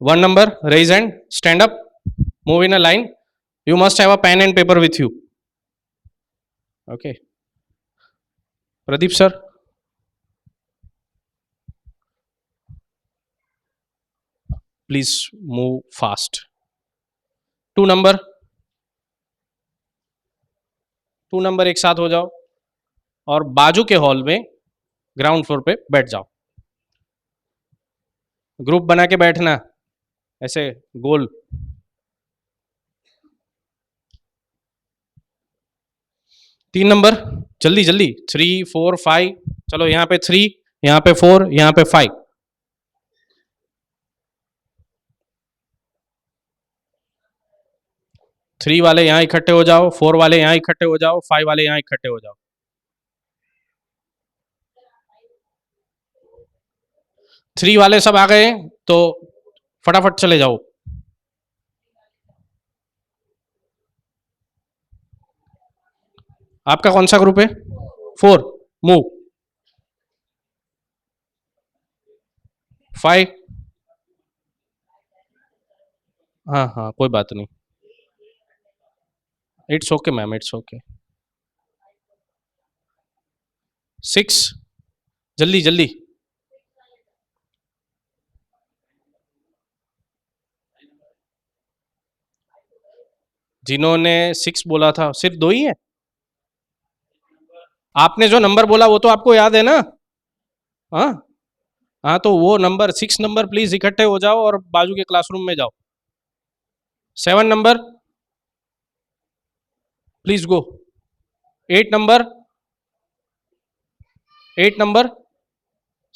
1 number, raise hand, stand up, move in a line. You must have a pen and paper with you. Okay. Pradeep sir. Please move fast. 2 number. 2 number एक साथ हो जाओ और बाजू के हॉल में ग्राउंड फ्लोर पे बैठ जाओ. ग्रुप बना के बैठना ऐसे गोल. 3 नंबर जल्दी जल्दी. 3, 4, 5. चलो यहाँ पे 3, यहाँ पे 4, यहाँ पे 5. 3 वाले यहाँ इकट्ठे हो जाओ, 4 वाले यहाँ इकट्ठे हो जाओ, 5 वाले यहाँ इकट्ठे हो जाओ. 3 वाले सब आ गए तो फटाफट चले जाओ. आपका कौन सा ग्रुप है? 4. मूव. 5. हाँ हाँ कोई बात नहीं. It's okay ma'am, it's okay. 6 जल्दी जल्दी. जिन्होंने 6 बोला था सिर्फ 2 ही है. आपने जो नंबर बोला वो तो आपको याद है ना? हाँ हाँ, तो वो नंबर 6 नंबर प्लीज इकट्ठे हो जाओ और बाजू के क्लासरूम में जाओ. 7 number please go. 8 number. 8 number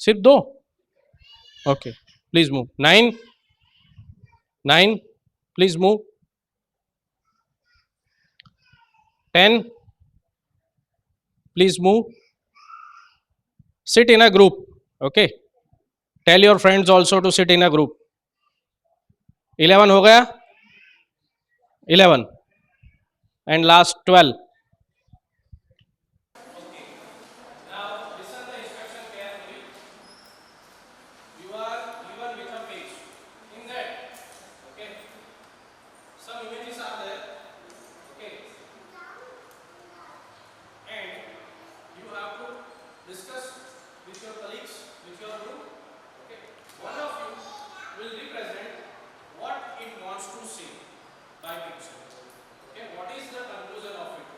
सिर्फ 2. Okay please move. 9 9 please move. 10 please move. Sit in a group. Okay, tell your friends also to sit in a group. 11 हो गया. 11 and last 12. Now listen the instruction carefully. You are given with a page. In that, okay, some images are there. Okay, and you have to discuss with your colleagues, with your group. Okay, one of you will represent what it wants to say by picture. Okay, what is the conclusion of it?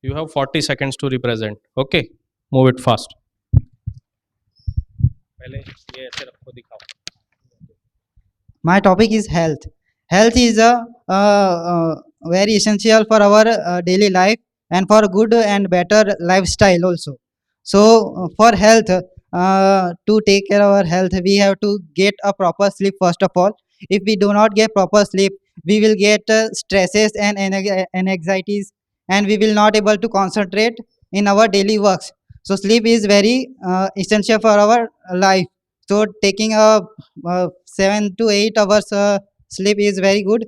You have 40 seconds to represent. Okay, move it fast. पहले ये ऐसे रखो, दिखाओ. My topic is health. Health is very essential for our daily life and for good and better lifestyle also. So for health, to take care of our health, we have to get a proper sleep first of all. If we do not get proper sleep, we will get stresses and anxieties, and we will not able to concentrate in our daily works. So sleep is very essential for our life. So taking a 7 to 8 hours sleep is very good.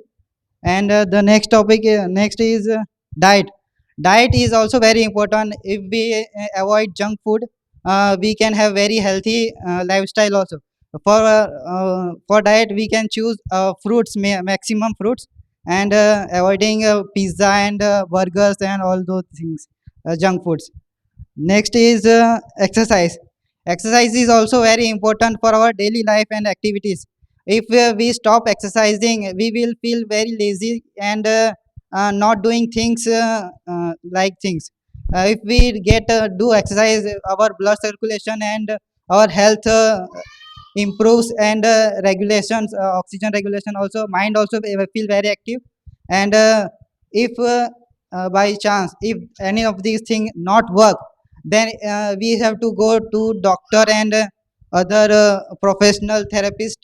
And the next topic next is diet. Diet is also very important. If we avoid junk food, we can have very healthy lifestyle also. For diet we can choose fruits, maximum fruits, and avoiding pizza and burgers and all those things, junk foods. Next is exercise. Exercise is also very important for our daily life and activities. If we stop exercising, we will feel very lazy and not doing things like things. If we do exercise, our blood circulation and our health improves, and regulations, oxygen regulation also, mind also feel very active. And if by chance if any of these things not work, then we have to go to doctor and other professional therapist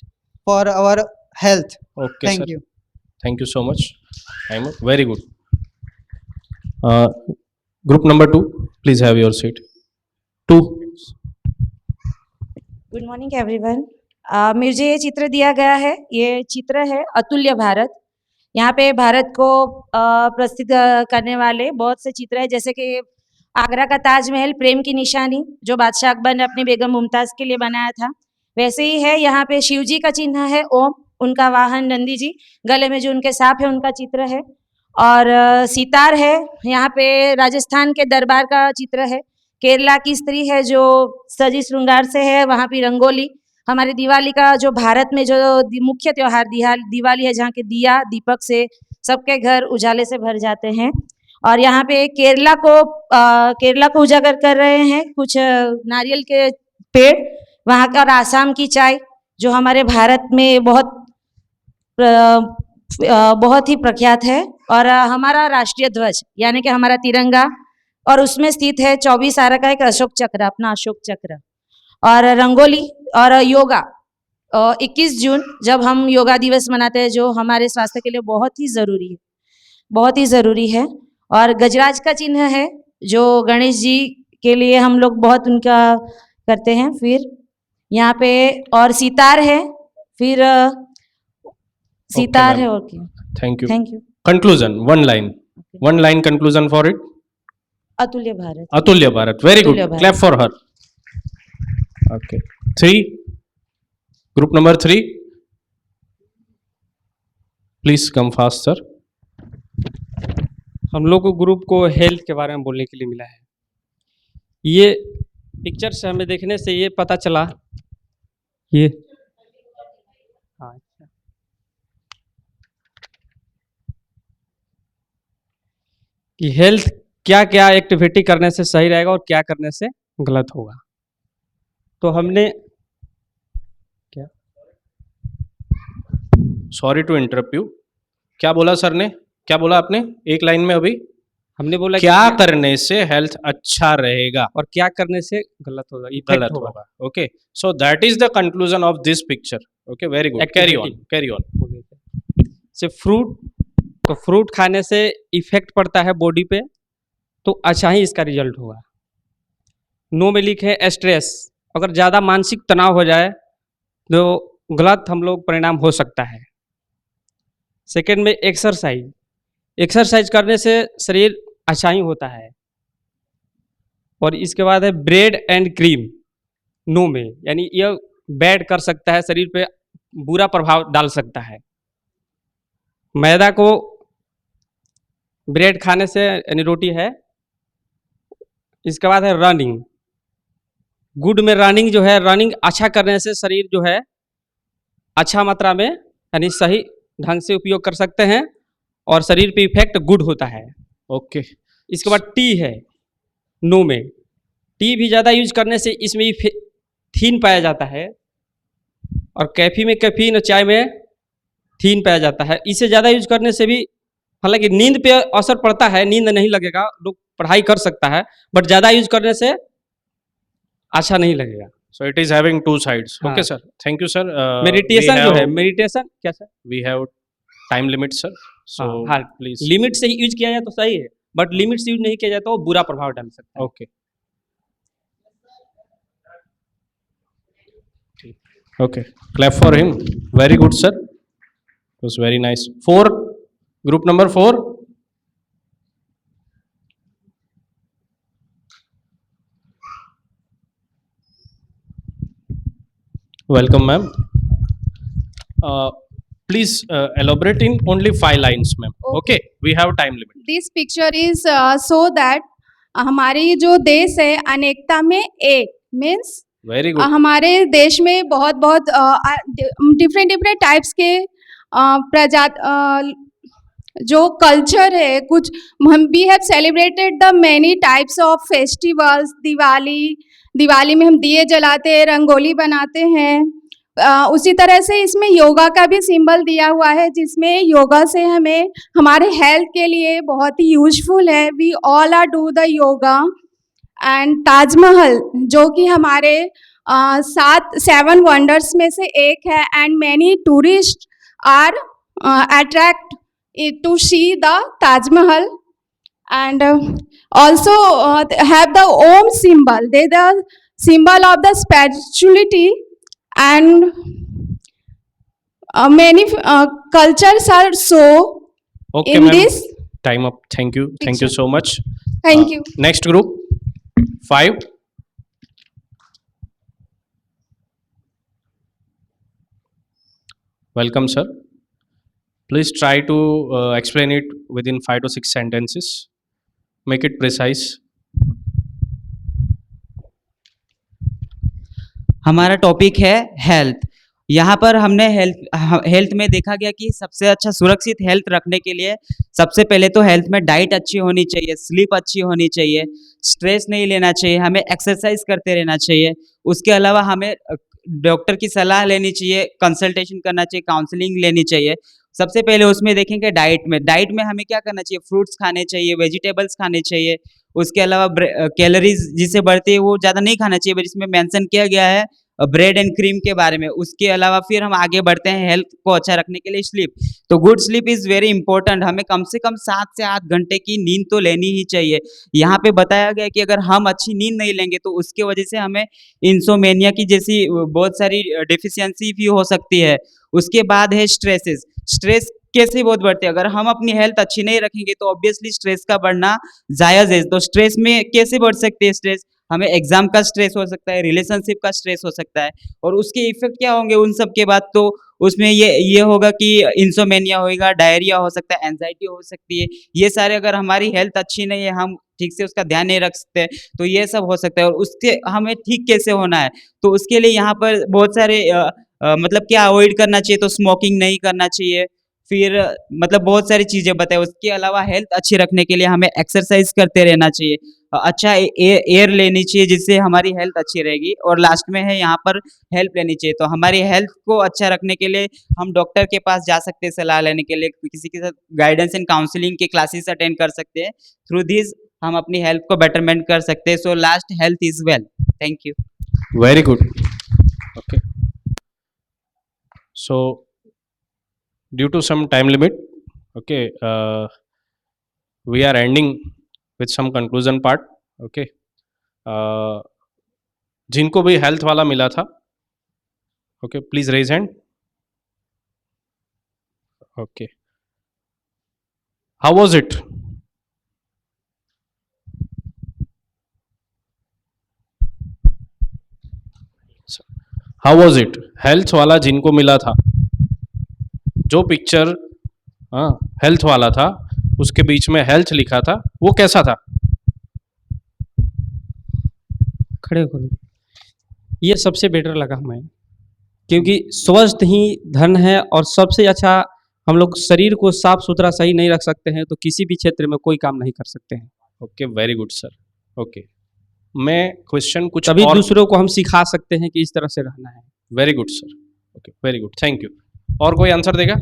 for our health. Okay, Thank sir. you. Thank you so much. I'm very good. Group number 2, please have your seat. 2. Good morning everyone. मुझे ये चित्र दिया गया है. ये चित्र है अतुल्य भारत. यहाँ पे भारत को प्रस्तुत करने वाले बहुत से चित्र है, जैसे कि आगरा का ताजमहल प्रेम की निशानी, जो बादशाह अकबर ने अपनी बेगम मुमताज के लिए बनाया था, वैसे ही है. यहाँ पे शिव जी का चिन्ह है ओम, उनका वाहन नंदी जी, गले में जो उनके सांप है उनका चित्र है, और सितार है. यहाँ पे राजस्थान के दरबार का चित्र है. केरला की स्त्री है जो सजी श्रृंगार से है, वहाँ पे रंगोली. हमारे दिवाली का जो भारत में जो मुख्य त्योहार दिवाली है, जहाँ के दिया दीपक से सबके घर उजाले से भर जाते हैं. और यहाँ पे केरला को उजागर कर रहे हैं कुछ नारियल के पेड़ वहाँ का, और आसाम की चाय जो हमारे भारत में बहुत ही प्रख्यात है. और हमारा राष्ट्रीय ध्वज यानी कि हमारा तिरंगा, और उसमें स्थित है 24 आरा का एक अशोक चक्र, अपना अशोक चक्र. और रंगोली और योगा. 21 जून जब हम योगा दिवस मनाते हैं, जो हमारे स्वास्थ्य के लिए बहुत ही ज़रूरी है. और गजराज का चिन्ह है जो गणेश जी के लिए हम लोग बहुत उनका करते हैं. फिर यहाँ पे और सितार है, फिर सितार है. और क्या. Thank you. Thank you. Conclusion, one line conclusion for it. अतुल्य Bharat. Atulya Bharat, very good. Atulya Bharat. Clap for her. Okay. 3. Group number 3. Please come fast, sir. हम लोग को ग्रुप को हेल्थ के बारे में बोलने के लिए मिला है. ये पिक्चर से हमें देखने से ये पता चला, ये हाँ, अच्छा, कि हेल्थ क्या क्या एक्टिविटी करने से सही रहेगा और क्या करने से गलत होगा. तो हमने क्या, सॉरी टू इंटरप्ट यू, क्या बोला सर ने, क्या बोला आपने एक लाइन में अभी? हमने बोला क्या कि करने से हेल्थ अच्छा रहेगा और क्या करने से गलत होगा, गलत इफेक्ट होगा. होगा. Okay, so that is the conclusion of this picture. Okay, very good. Carry on. बोले थे. से फ्रूट खाने से इफेक्ट पड़ता है बॉडी पे, तो अच्छा ही इसका रिजल्ट होगा. नो में लिखे है स्ट्रेस, अगर ज़्यादा मानसिक तनाव हो जाए तो गलत हम लोग परिणाम हो सकता है. सेकेंड में एक्सरसाइज करने से शरीर अच्छा ही होता है. और इसके बाद है ब्रेड एंड क्रीम, नो में, यानी यह बैड कर सकता है, शरीर पे बुरा प्रभाव डाल सकता है. मैदा को ब्रेड खाने से, यानी रोटी है. इसके बाद है रनिंग, गुड में रनिंग जो है, रनिंग अच्छा करने से शरीर जो है अच्छा मात्रा में, यानी सही ढंग से उपयोग कर सकते हैं और शरीर पे इफेक्ट गुड होता है. ओके, इसके बाद टी है, नो में। टी भी ज़्यादा यूज करने से इसमें थीन पाया जाता है, और कैफी में कैफीन और चाय में थीन पाया जाता है। इसे ज़्यादा यूज करने से भी हालांकि नींद पे असर पड़ता है, नींद नहीं लगेगा, लोग पढ़ाई कर सकता है, बट ज़्यादा यूज करने से अच्छा नहीं लगेगा। So it is having two sides. हाँ। Okay, sir. Thank you, sir. Meditation जो है, मेडिटेशन क्या sir? We have time limit, sir. So हाँ, please. लिमिट से यूज किया जाए तो सही है, बट लिमिट से यूज नहीं किया जाए तो वो बुरा प्रभाव डाल सकता है। Okay. Okay. Clap for him. Very good, sir. It was very nice. 4, group number 4. Welcome, ma'am. Please elaborate in only 5 lines, ma'am. Okay. We have time limit. This picture is so that हमारी जो देश है अनेकता में एक मीन्स Very good. हमारे देश में बहुत बहुत डिफरेंट डिफरेंट टाइप्स के जो कल्चर है, कुछ हम we have celebrated the many types of festivals. Diwali में हम दिए जलाते हैं, रंगोली बनाते हैं। उसी तरह से इसमें योगा का भी सिंबल दिया हुआ है, जिसमें योगा से हमें हमारे हेल्थ के लिए बहुत ही यूजफुल है। We all are do the yoga. And Taj Mahal जो कि हमारे 7 वंडर्स में से एक है, and many tourist are attract to see the Taj Mahal, and also have the Om symbol. They the symbol of the spirituality, and many cultures are so Okay, in ma'am. this. Time up. Thank you. Thank you so much. Thank you. Next group 5. Welcome, sir. Please try to explain it within 5 to 6 sentences. Make it precise. हमारा टॉपिक है हेल्थ। यहाँ पर हमने हेल्थ में देखा गया कि सबसे अच्छा सुरक्षित हेल्थ रखने के लिए सबसे पहले तो हेल्थ में डाइट अच्छी होनी चाहिए, स्लीप अच्छी होनी चाहिए, स्ट्रेस नहीं लेना चाहिए, हमें एक्सरसाइज करते रहना चाहिए। उसके अलावा हमें डॉक्टर की सलाह लेनी चाहिए, कंसल्टेशन करना चाहिए, काउंसलिंग लेनी चाहिए। सबसे पहले उसमें देखेंगे डाइट में हमें क्या करना चाहिए, फ्रूट्स खाने चाहिए, वेजिटेबल्स खाने चाहिए। उसके अलावा कैलोरीज जिससे बढ़ती है वो ज़्यादा नहीं खाना चाहिए, जिसमें मेंशन किया गया है ब्रेड एंड क्रीम के बारे में। उसके अलावा फिर हम आगे बढ़ते हैं हेल्थ को अच्छा रखने के लिए स्लीप। तो good sleep is very important. हमें कम से कम 7 से 8 घंटे की नींद तो लेनी ही चाहिए। यहाँ पे बताया गया कि अगर हम अच्छी नींद नहीं लेंगे तो उसके वजह से हमें इंसोमेनिया की जैसी बहुत सारी डिफिशियंसी भी हो सकती है। उसके बाद है स्ट्रेस कैसे बहुत बढ़ते हैं। अगर हम अपनी हेल्थ अच्छी नहीं रखेंगे तो ऑब्वियसली स्ट्रेस का बढ़ना जायज़ है। तो स्ट्रेस में कैसे बढ़ सकते हैं स्ट्रेस, हमें एग्जाम का स्ट्रेस हो सकता है, रिलेशनशिप का स्ट्रेस हो सकता है, और उसके इफेक्ट क्या होंगे उन सब के बाद, तो उसमें ये होगा कि इंसोमेनिया होगा, डायरिया हो सकता है, एंजाइटी हो सकती है। ये सारे अगर हमारी हेल्थ अच्छी नहीं है, हम ठीक से उसका ध्यान नहीं रख सकते, तो ये सब हो सकता है। और उसके हमें ठीक कैसे होना है, तो उसके लिए यहाँ पर बहुत सारे मतलब क्या अवॉइड करना चाहिए, तो स्मोकिंग नहीं करना चाहिए, फिर मतलब बहुत सारी चीज़ें बताए। उसके अलावा हेल्थ अच्छी रखने के लिए हमें एक्सरसाइज करते रहना चाहिए, अच्छा एयर लेनी चाहिए जिससे हमारी हेल्थ अच्छी रहेगी, और लास्ट में है यहाँ पर हेल्प लेनी चाहिए। तो हमारी हेल्थ को अच्छा रखने के लिए हम डॉक्टर के पास जा सकते हैं सलाह लेने के लिए, किसी के साथ गाइडेंस एंड काउंसलिंग के क्लासेस अटेंड कर सकते हैं। थ्रू दिस हम अपनी हेल्थ को बेटरमेंट कर सकते हैं। So last health is wealth. Thank you. Very good. Okay. So, due to some time limit, okay, we are ending with some conclusion part. Okay. जिनको भी हेल्थ वाला मिला था, okay, please raise hand. Okay. How was it? How was it? Health वाला जिनको मिला था, जो पिक्चर हेल्थ वाला था उसके बीच में हेल्थ लिखा था, वो कैसा था? खड़े करो। ये सबसे बेटर लगा हमें, क्योंकि स्वस्थ ही धन है, और सबसे अच्छा हम लोग शरीर को साफ सुथरा सही नहीं रख सकते हैं तो किसी भी क्षेत्र में कोई काम नहीं कर सकते हैं। Okay, very good sir. Okay, मैं क्वेश्चन कुछ तभी और, दूसरों को हम सिखा सकते हैं कि इस तरह से रहना है। Very good sir. Okay, very good, thank you. और कोई आंसर देगा?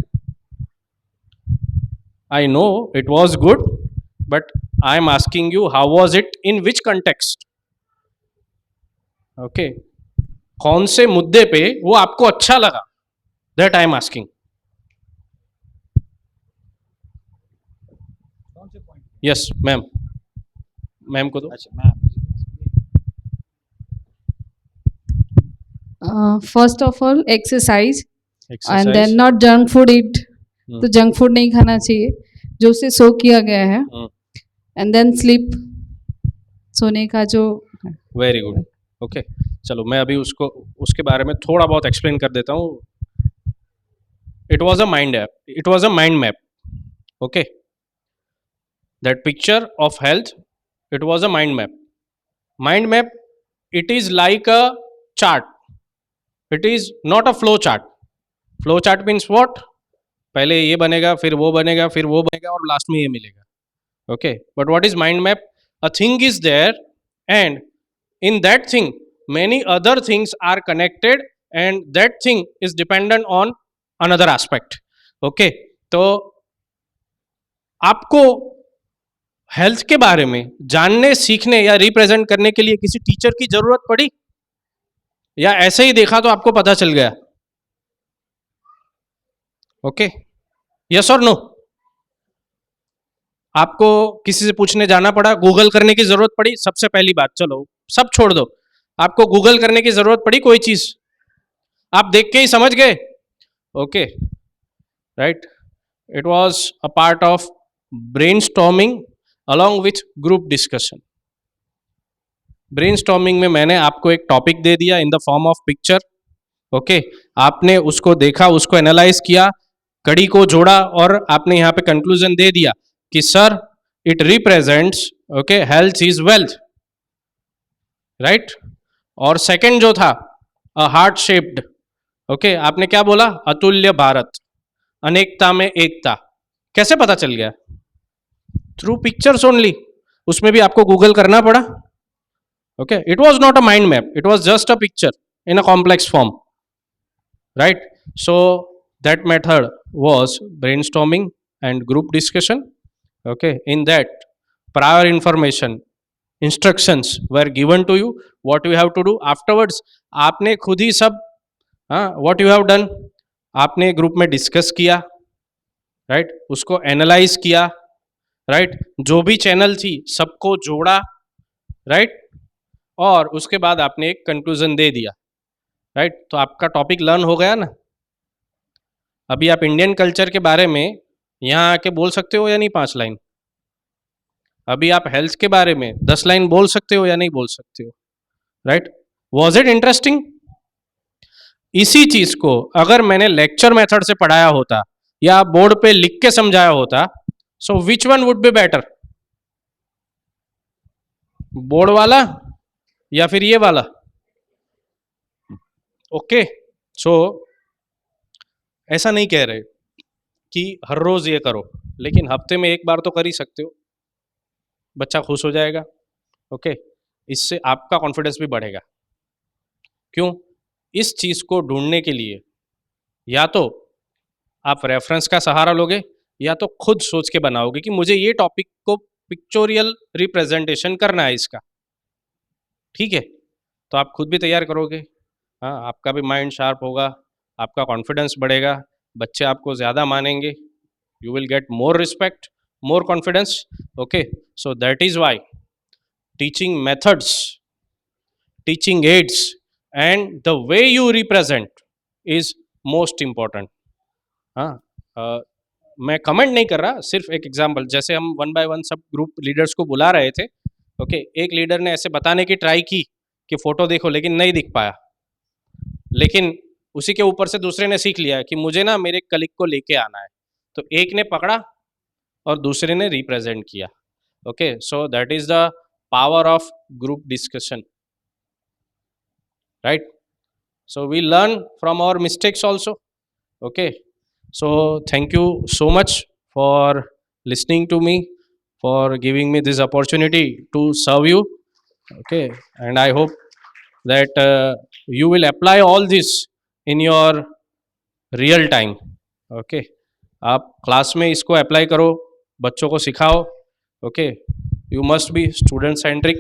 I know it was good, but I am asking you how was it, in which context? Okay, कौन से मुद्दे पे वो आपको अच्छा लगा, that I am asking. Yes ma'am, ma'am को दो। अच्छा ma'am, first of all exercise and exercise. Then not junk food eat, तो जंक फूड नहीं खाना चाहिए जो उसे सो किया गया है, एंड देन स्लीप, सोने का जो वेरी गुड। ओके, चलो मैं अभी उसको उसके बारे में थोड़ा बहुत एक्सप्लेन कर देता हूँ। It was a mind app, it was a mind map. Okay, that picture of health, it was a mind map. Mind map, it is like a chart, it is not a flow chart. Flow chart means what? पहले ये बनेगा, फिर वो बनेगा, फिर वो बनेगा, और लास्ट में ये मिलेगा। Okay, but what is mind map? A thing is there, and in that thing many other things are connected, and that thing is dependent on another aspect. Okay, तो आपको हेल्थ के बारे में जानने, सीखने या रिप्रेजेंट करने के लिए किसी टीचर की जरूरत पड़ी, या ऐसे ही देखा तो आपको पता चल गया? ओके, यस और नो? आपको किसी से पूछने जाना पड़ा, गूगल करने की जरूरत पड़ी? सबसे पहली बात, चलो सब छोड़ दो, आपको गूगल करने की जरूरत पड़ी कोई चीज? आप देख के ही समझ गए? Okay, right. It was a part of brainstorming along with group discussion. Brainstorming में मैंने आपको एक टॉपिक दे दिया in the form of picture. Okay, आपने उसको देखा, उसको एनालाइज किया, कड़ी को जोड़ा, और आपने यहाँ पे कंक्लूजन दे दिया कि sir it represents, okay, health is wealth, right. और सेकंड जो था, अ हार्ट शेप्ड, ओके, आपने क्या बोला? अतुल्य भारत, अनेकता में एकता। कैसे पता चल गया? Through pictures only. उसमें भी आपको गूगल करना पड़ा? Okay, it was not a mind map, it was just a picture in a complex form, right. So that method was brainstorming and group discussion. Okay, in that prior information, instructions were given to you, what you have to do afterwards। आपने खुद ही सब, what you have done, आपने ग्रुप में डिस्कस किया, राइट, उसको एनालाइज किया, राइट, जो भी चैनल थी सबको जोड़ा, राइट, और उसके बाद आपने एक कंक्लूजन दे दिया, राइट। तो आपका टॉपिक लर्न हो गया ना। अभी आप इंडियन कल्चर के बारे में यहाँ आके बोल सकते हो या नहीं 5 लाइन? अभी आप हेल्थ के बारे में 10 लाइन बोल सकते हो या नहीं बोल सकते हो, राइट। Was it interesting? इसी चीज को अगर मैंने लेक्चर मेथड से पढ़ाया होता या बोर्ड पे लिख के समझाया होता, so which one would be better? Board वाला या फिर ये वाला? ओके, सो ऐसा नहीं कह रहे कि हर रोज ये करो, लेकिन हफ्ते में एक बार तो कर ही सकते हो, बच्चा खुश हो जाएगा। ओके, इससे आपका कॉन्फिडेंस भी बढ़ेगा। क्यों? इस चीज को ढूंढने के लिए या तो आप रेफरेंस का सहारा लोगे, या तो खुद सोच के बनाओगे कि मुझे ये टॉपिक को पिक्चोरियल रिप्रेजेंटेशन करना है इसका, ठीक है। तो आप खुद भी तैयार करोगे, हाँ, आपका भी माइंड शार्प होगा, आपका कॉन्फिडेंस बढ़ेगा, बच्चे आपको ज़्यादा मानेंगे, you will get more respect, more confidence. Okay, so that is why teaching methods, teaching aids, and the way you represent is most important. हाँ, मैं कमेंट नहीं कर रहा, सिर्फ एक एग्जांपल, जैसे हम 1 by 1 सब ग्रुप लीडर्स को बुला रहे थे। ओके, एक लीडर ने ऐसे बताने की ट्राई की कि फोटो देखो, लेकिन नहीं दिख पाया, लेकिन उसी के ऊपर से दूसरे ने सीख लिया कि मुझे ना मेरे कलीग को लेके आना है, तो एक ने पकड़ा और दूसरे ने रिप्रेजेंट किया। Okay, so that is the power of group discussion, right. So we learn from our mistakes also. Okay, so thank you so much for listening to me, for giving me this opportunity to serve you. Okay, and I hope that you will apply all this in your real time. Okay, आप क्लास में इसको अप्लाई करो, बच्चों को सिखाओ. Okay, you must be student centric.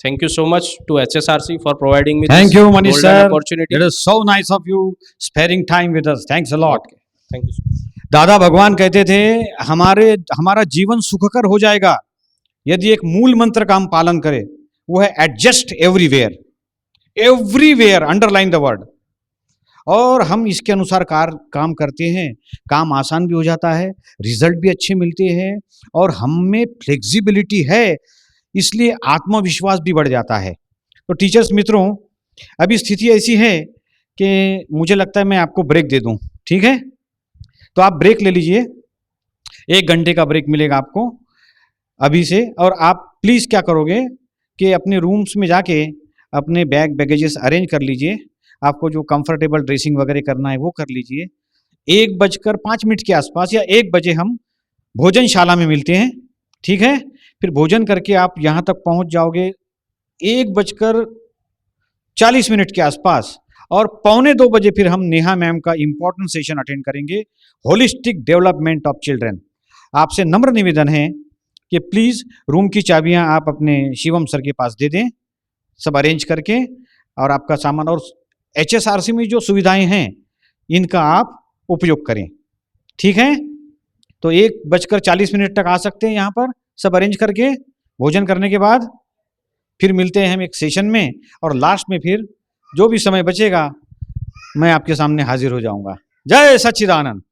Thank you so much to HSRC for providing me Thank this you, Manish golden sir. opportunity. It is so nice of you sparing time with us. Thanks a lot. Okay, thank you so much. दादा भगवान कहते थे हमारा जीवन सुखकर हो जाएगा यदि एक मूल मंत्र का हम पालन करें, वो है adjust everywhere. Everywhere, underline the word. और हम इसके अनुसार काम करते हैं, काम आसान भी हो जाता है, रिजल्ट भी अच्छे मिलते हैं और हम में फ्लेक्सिबिलिटी है, इसलिए आत्मविश्वास भी बढ़ जाता है. तो टीचर्स मित्रों, अभी स्थिति ऐसी है कि मुझे लगता है मैं आपको ब्रेक दे दूं. ठीक है, तो आप ब्रेक ले लीजिए. 1 घंटे का ब्रेक मिलेगा आपको अभी से. और आप प्लीज़ क्या करोगे कि अपने रूम्स में जाके अपने बैगेजेस अरेंज कर लीजिए. आपको जो कंफर्टेबल ड्रेसिंग वगैरह करना है वो कर लीजिए. 1:05 के आसपास या 1 बजे हम भोजनशाला में मिलते हैं. ठीक है, फिर भोजन करके आप यहाँ तक पहुँच जाओगे 1:40 के आसपास. और 1:45 बजे फिर हम नेहा मैम का इम्पोर्टेंट सेशन अटेंड करेंगे, होलिस्टिक डेवलपमेंट ऑफ चिल्ड्रन. आपसे नम्र निवेदन है कि प्लीज़ रूम की चाबियां आप अपने शिवम सर के पास दे दें, सब अरेंज करके, और आपका सामान और HSRC में जो सुविधाएं हैं इनका आप उपयोग करें. ठीक है, तो 1:40 तक आ सकते हैं यहाँ पर सब अरेंज करके. भोजन करने के बाद फिर मिलते हैं हम एक सेशन में, और लास्ट में फिर जो भी समय बचेगा मैं आपके सामने हाजिर हो जाऊंगा. जय सच्चिदानंद.